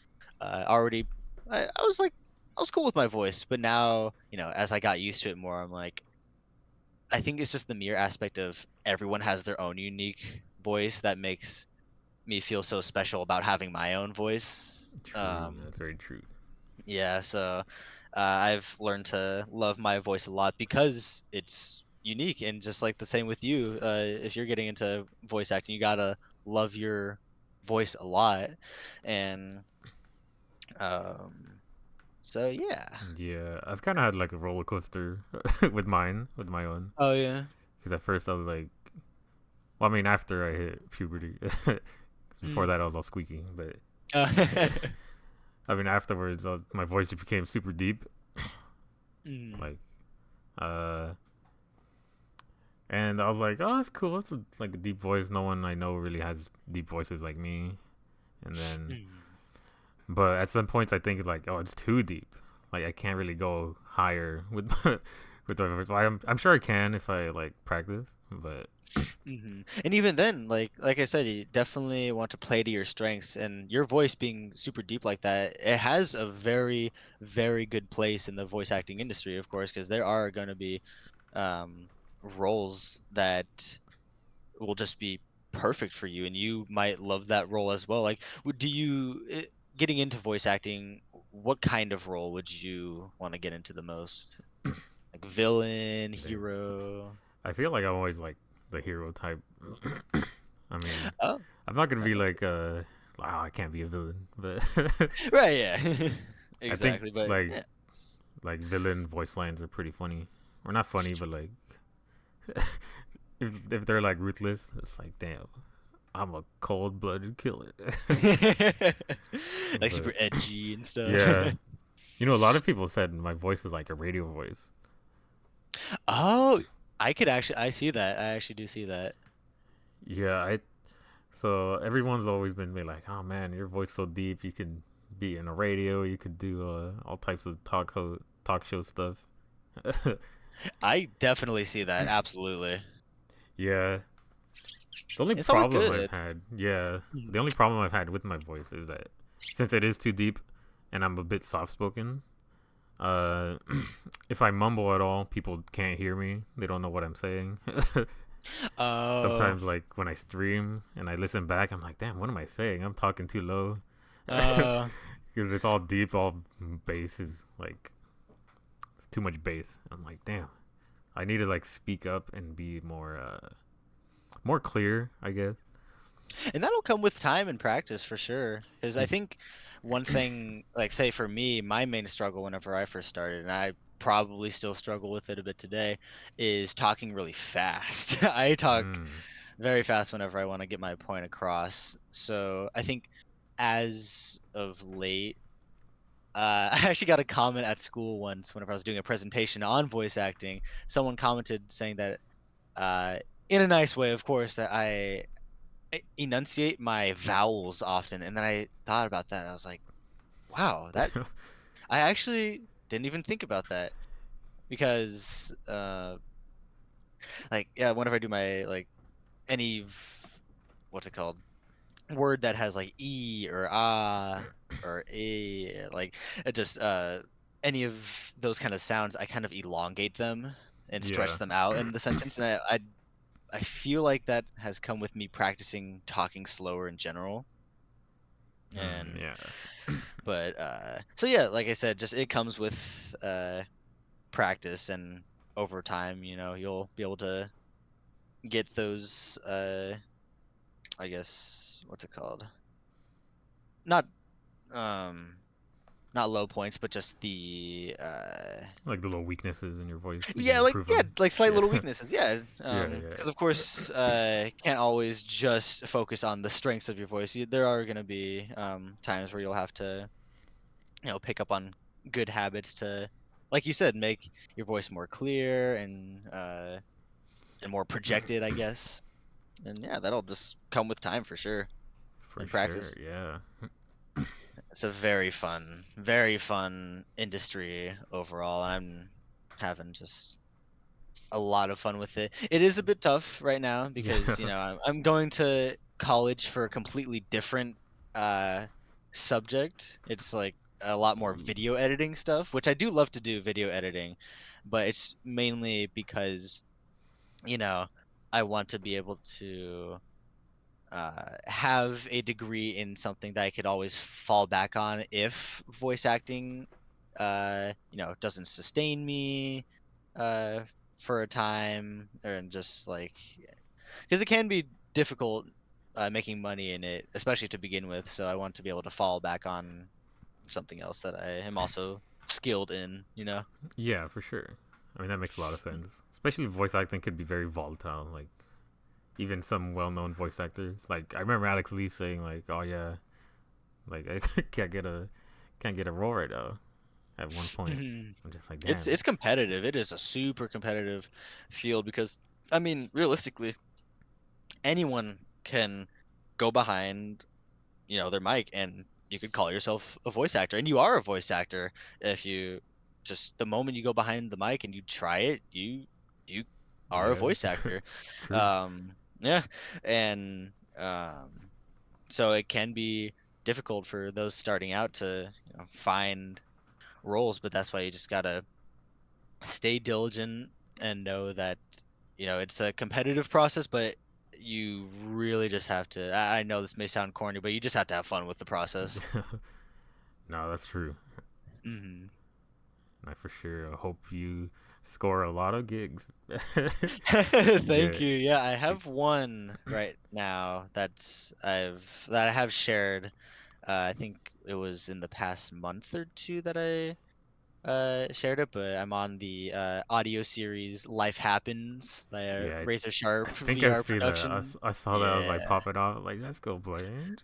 already I was like I was cool with my voice, but now, as I got used to it more, I'm like I think it's just the mere aspect of everyone has their own unique voice that makes me feel so special about having my own voice. True. That's very true. Yeah, so I've learned to love my voice a lot because it's unique, and just like the same with you. If you're getting into voice acting, you gotta love your voice a lot, and um, so yeah. Yeah, I've kind of had like a roller coaster with my own. Oh yeah. Because at first I was like, well, I mean, after I hit puberty, before Mm. that I was all squeaky. But Uh, I mean, afterwards, my voice just became super deep. mm, Like, uh, and I was like, oh, that's cool. It's like a deep voice. No one I know really has deep voices like me. And then, mm. but at some points, I think like, oh, it's too deep. Like, I can't really go higher with with my voice. Well, I'm sure I can if I like practice, but And even then, like I said, you definitely want to play to your strengths, and your voice being super deep like that, it has a very, very good place in the voice acting industry, of course, because there are going to be um, roles that will just be perfect for you, and you might love that role as well. Like, getting into voice acting, what kind of role would you want to get into the most? Like villain, like, hero? I feel like I'm always like the hero type. I mean, Oh, I'm not gonna be okay. like wow, I can't be a villain, but Right, yeah. I think Exactly, but like yeah. villain voice lines are pretty funny, or not funny, but like if they're like ruthless, it's like damn, I'm a cold blooded killer. Like super But edgy and stuff. yeah, a lot of people said my voice is like a radio voice. Oh, I see that. I actually do see that. Yeah, I so everyone's always been me like, oh man, your voice so deep. You could be in a radio. You could do all types of talk show stuff. I definitely see that. Absolutely. Yeah, the only It's always problem I've good. had, yeah, Mhm. the only problem I've had with my voice is that since it is too deep and I'm a bit soft spoken, uh, if I mumble at all, people can't hear me. They don't know what I'm saying. Oh, Sometimes, like when I stream and I listen back, I'm like, damn, what am I saying? I'm talking too low uh, because it's all deep, all bass is like it's too much bass. I'm like, damn, I need to like speak up and be more clear, I guess. and that'll come with time and practice for sure. Because I think one thing, like say for me, my main struggle whenever I first started, and I probably still struggle with it a bit today, is talking really fast. I talk Mm. very fast whenever I want to get my point across. So I think as of late, I actually got a comment at school once whenever I was doing a presentation on voice acting. Someone commented saying that, uh, in a nice way, of course, that I enunciate my vowels often. And then I thought about that. I was like, wow, that I actually didn't even think about that because, like, yeah, whenever I do my like any what's it called, word that has like e or ah or a, like it just any of those kind of sounds, I kind of elongate them and stretch Yeah. them out in the sentence, and I feel like that has come with me practicing talking slower in general. Mm, And yeah. but so yeah, like I said, just it comes with practice, and over time, you'll be able to get those I guess what's it called, not um not low points, but just the Like the little weaknesses in your voice, you can yeah, like improve yeah, them. like slight Yeah. little weaknesses. Yeah. Yeah, Because of course, can't always just focus on the strengths of your voice. There are gonna be times where you'll have to, pick up on good habits to, like you said, make your voice more clear and more projected, I guess. And yeah, that'll just come with time for sure for and sure. practice. Yeah. It's a very fun industry overall. I'm having just a lot of fun with it. It is a bit tough right now because, Yeah. I'm going to college for a completely different uh subject. It's like a lot more Ooh. video editing stuff, which I do love to do video editing, but it's mainly because, you know, I want to be able to have a degree in something that I could always fall back on if voice acting, doesn't sustain me uh, for a time, or just like, because it can be difficult making money in it, especially to begin with. So I want to be able to fall back on something else that I am also skilled in. Yeah, for sure. I mean, that makes a lot of sense. Especially voice acting could be very volatile. Like even some well-known voice actors. Like I remember Alex Lee saying like, "Oh yeah, like I can't get a role right now." At one point, Mhm. I'm just like, It's "Damn." competitive. It is a super competitive field because, I mean, realistically, anyone can go behind, their mic, and you could call yourself a voice actor, and you are a voice actor if you just the moment you go behind the mic and you try it, you are a Yeah, voice actor. it's true. Yeah, and so it can be difficult for those starting out to, find roles, but that's why you just gotta stay diligent and know that, it's a competitive process, but you really just have to. I know this may sound corny, but you just have to have fun with the process. No, that's true. Hmm. I for sure hope you score a lot of gigs. Thank Yeah, you. Yeah, I have one right now that I have shared. I think it was in the past month or two that I shared it, but I'm on the audio series Life Happens by yeah. Razor I Sharp think I've VR seen that. Productions. I saw that. I was like Yeah. popping off. Like, let's go, Blane.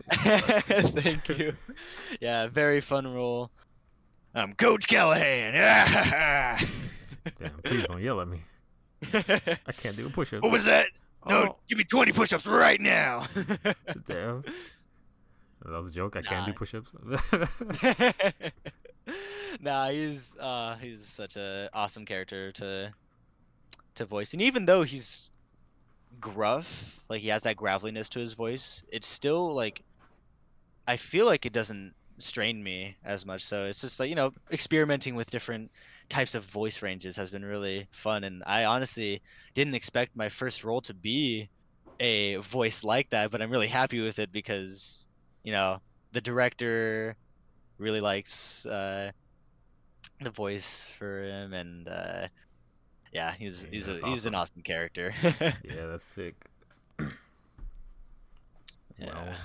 Let's Thank go. you. Yeah, very fun role. Coach Callahan. Yeah. Damn, please don't yell at me. I can't do a push-up. What was that? No, Oh, give me 20 push-ups right now. damn. That was a joke. I can't do Nah. push-ups. Nah, he's such a awesome character to voice. And even though he's gruff, like he has that graveliness to his voice, it's still like I feel like it doesn't strain me as much. So it's just like, experimenting with different types of voice ranges has been really fun. And I honestly didn't expect my first role to be a voice like that, but I'm really happy with it because, you know, the director really likes the voice for him, and yeah, he's Yeah, he's a that's he's an awesome. awesome character. Yeah, that's sick. Yeah. Well,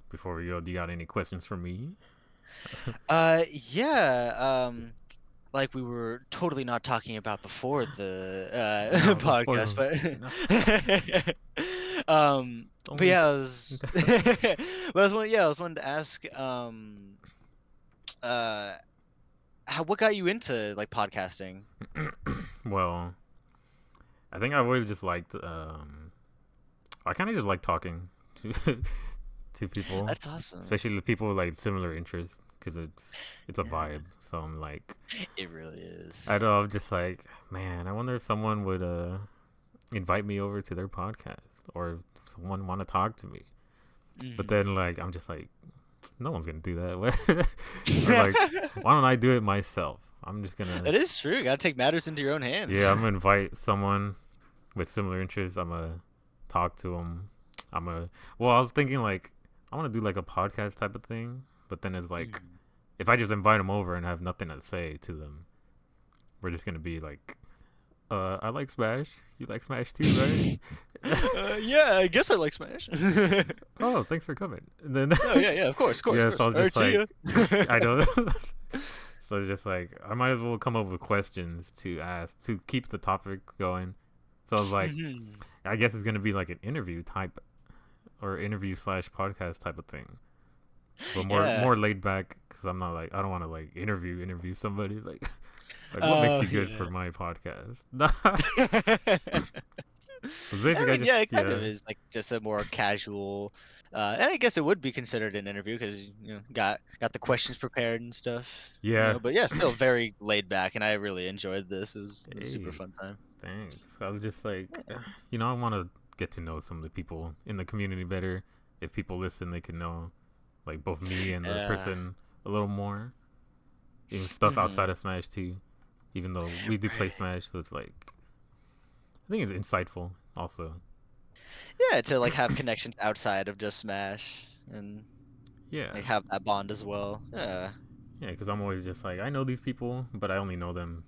before we go, do you got any questions for me? Yeah. Like we were totally not talking about before the No, don't spoil podcast, them. No, but don't but yeah, leak. I was but I was wanting to ask uh what got you into like podcasting? Well, I think I've always just liked. I kind of just like talking to to people, That's awesome. especially the people with like similar interests, because it's a Yeah, vibe. So I'm like, it really is. I don't know. I'm just like, man, I wonder if someone would invite me over to their podcast or someone want to talk to me. But Hmm. then like I'm just like, no one's gonna do that. I was like, why don't I do it myself? I'm just gonna, That is true. You gotta take matters into your own hands. yeah, I'm gonna invite someone with similar interests. I'm gonna talk to them. I'm a well. I was thinking like I want to do like a podcast type of thing, but then it's like Mhm. if I just invite them over and have nothing to say to them, we're just gonna be like, I like Smash. You like Smash too, right? Yeah, I guess I like Smash. Oh, thanks for coming. And then Oh yeah, yeah, of yeah, so course. I was All right, just see like, ya. I don't know. So it's just like I might as well come up with questions to ask to keep the topic going. So I was like, Mhm. I guess it's gonna be like an interview type or interview slash podcast type of thing, but Yeah. more laid back because I'm not like I don't want to like interview somebody like what makes Oh you good for yeah. my podcast. I But basically, I mean, yeah, just it kind yeah of is like just a more casual, and I guess it would be considered an interview because got the questions prepared and stuff, yeah. But yeah, still very laid back, and I really enjoyed this. It was a super Hey, fun time. thanks. I was just like, I want to get to know some of the people in the community better. If people listen, they can know like both me and the Yeah. person a little more. Even stuff outside Hmm. of Smash too. Even though we do play Right. Smash, so it's like I think it's insightful also. Yeah, to like have connections outside of just Smash and Yeah, like have that bond as well. Yeah. yeah, because I'm always just like I know these people, but I only know them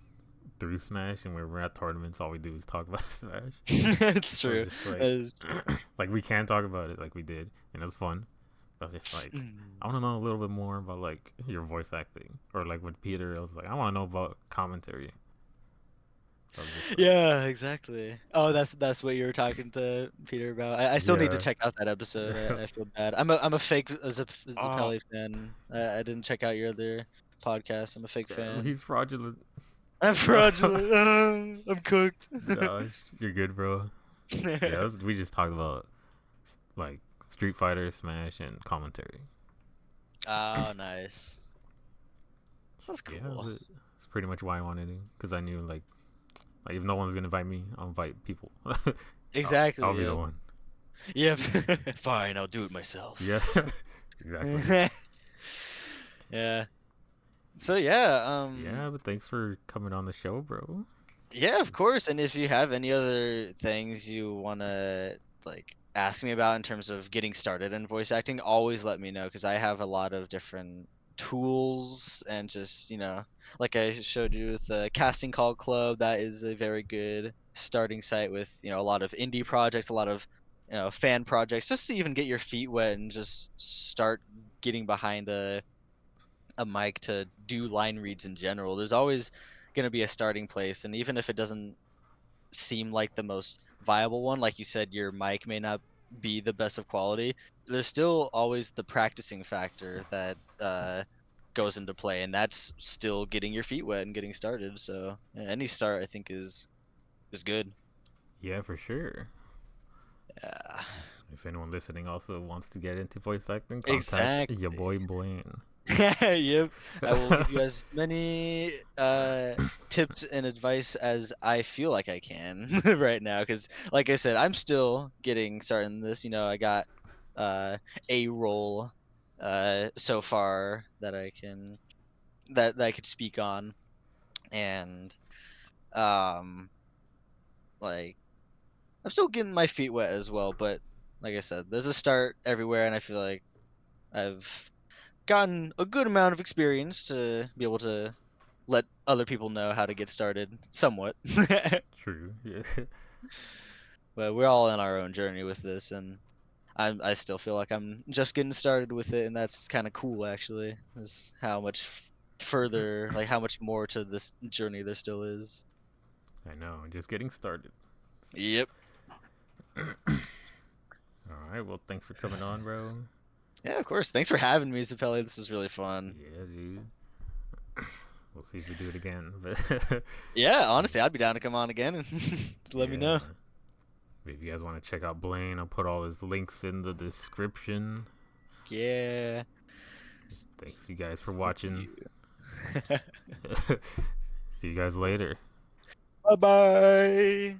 through Smash, and when we're at tournaments, all we do is talk about Smash. It's So it's true. just That like, is true. like we can talk about it like we did, and it was fun. But I was just like, Mm. I want to know a little bit more about like your voice acting, or like with Peter, I was like, I want to know about commentary. So I was just like, Yeah, exactly. Oh, that's what you were talking to Peter about. I still need to yeah, check out that episode. I feel bad. I'm a fake oh, Zappelli fan. I didn't check out your other podcast. I'm a fake damn, fan. he's fraudulent. I'm No, fraudulent. I'm cooked. no, you're good, bro. Yeah, we just talked about like Street Fighter, Smash, and commentary. Oh, nice. That's Yeah, cool. but it's pretty much why I wanted to, because I knew like if no one's gonna invite me, I'll invite people. I'll Exactly. be the Yep. one. Yep. Fine, I'll do it myself. Yeah, exactly. Yeah. So yeah, Yeah, but thanks for coming on the show, bro. yeah, of course. And if you have any other things you wanna like ask me about in terms of getting started in voice acting, always let me know because I have a lot of different tools and just, like I showed you with the Casting Call Club, that is a very good starting site with, a lot of indie projects, a lot of, fan projects, just to even get your feet wet and just start getting behind a mic to do line reads in general. There's always going to be a starting place, and even if it doesn't seem like the most viable one, like you said, your mic may not be the best of quality. There's still always the practicing factor that goes into play, and that's still getting your feet wet and getting started. So yeah, any start I think is good. Yeah, for sure. Yeah. If anyone listening also wants to get into voice acting, contact your Exactly. boy Blane. Yep. I will give you as many tips and advice as I feel like I can right now, because like I said, I'm still getting started in this. I got uh a role so far that I could speak on, and um like I'm still getting my feet wet as well, but like I said, there's a start everywhere, and I feel like I've gotten a good amount of experience to be able to let other people know how to get started somewhat. True. Yeah. But we're all in our own journey with this, and I still feel like I'm just getting started with it, and that's kind of cool actually. Is how much further, like how much more to this journey there still is. I know. Just getting started. Yep. All right. Well, thanks for coming on, bro. Yeah, of course. Thanks for having me, Zapelli. This was really fun. Yeah, dude. We'll see if we do it again. But Yeah, honestly, I'd be down to come on again and just let me know. yeah. If you guys want to check out Blane, I'll put all his links in the description. Yeah. Thanks you guys for Thank watching. you. See you guys later. Bye bye.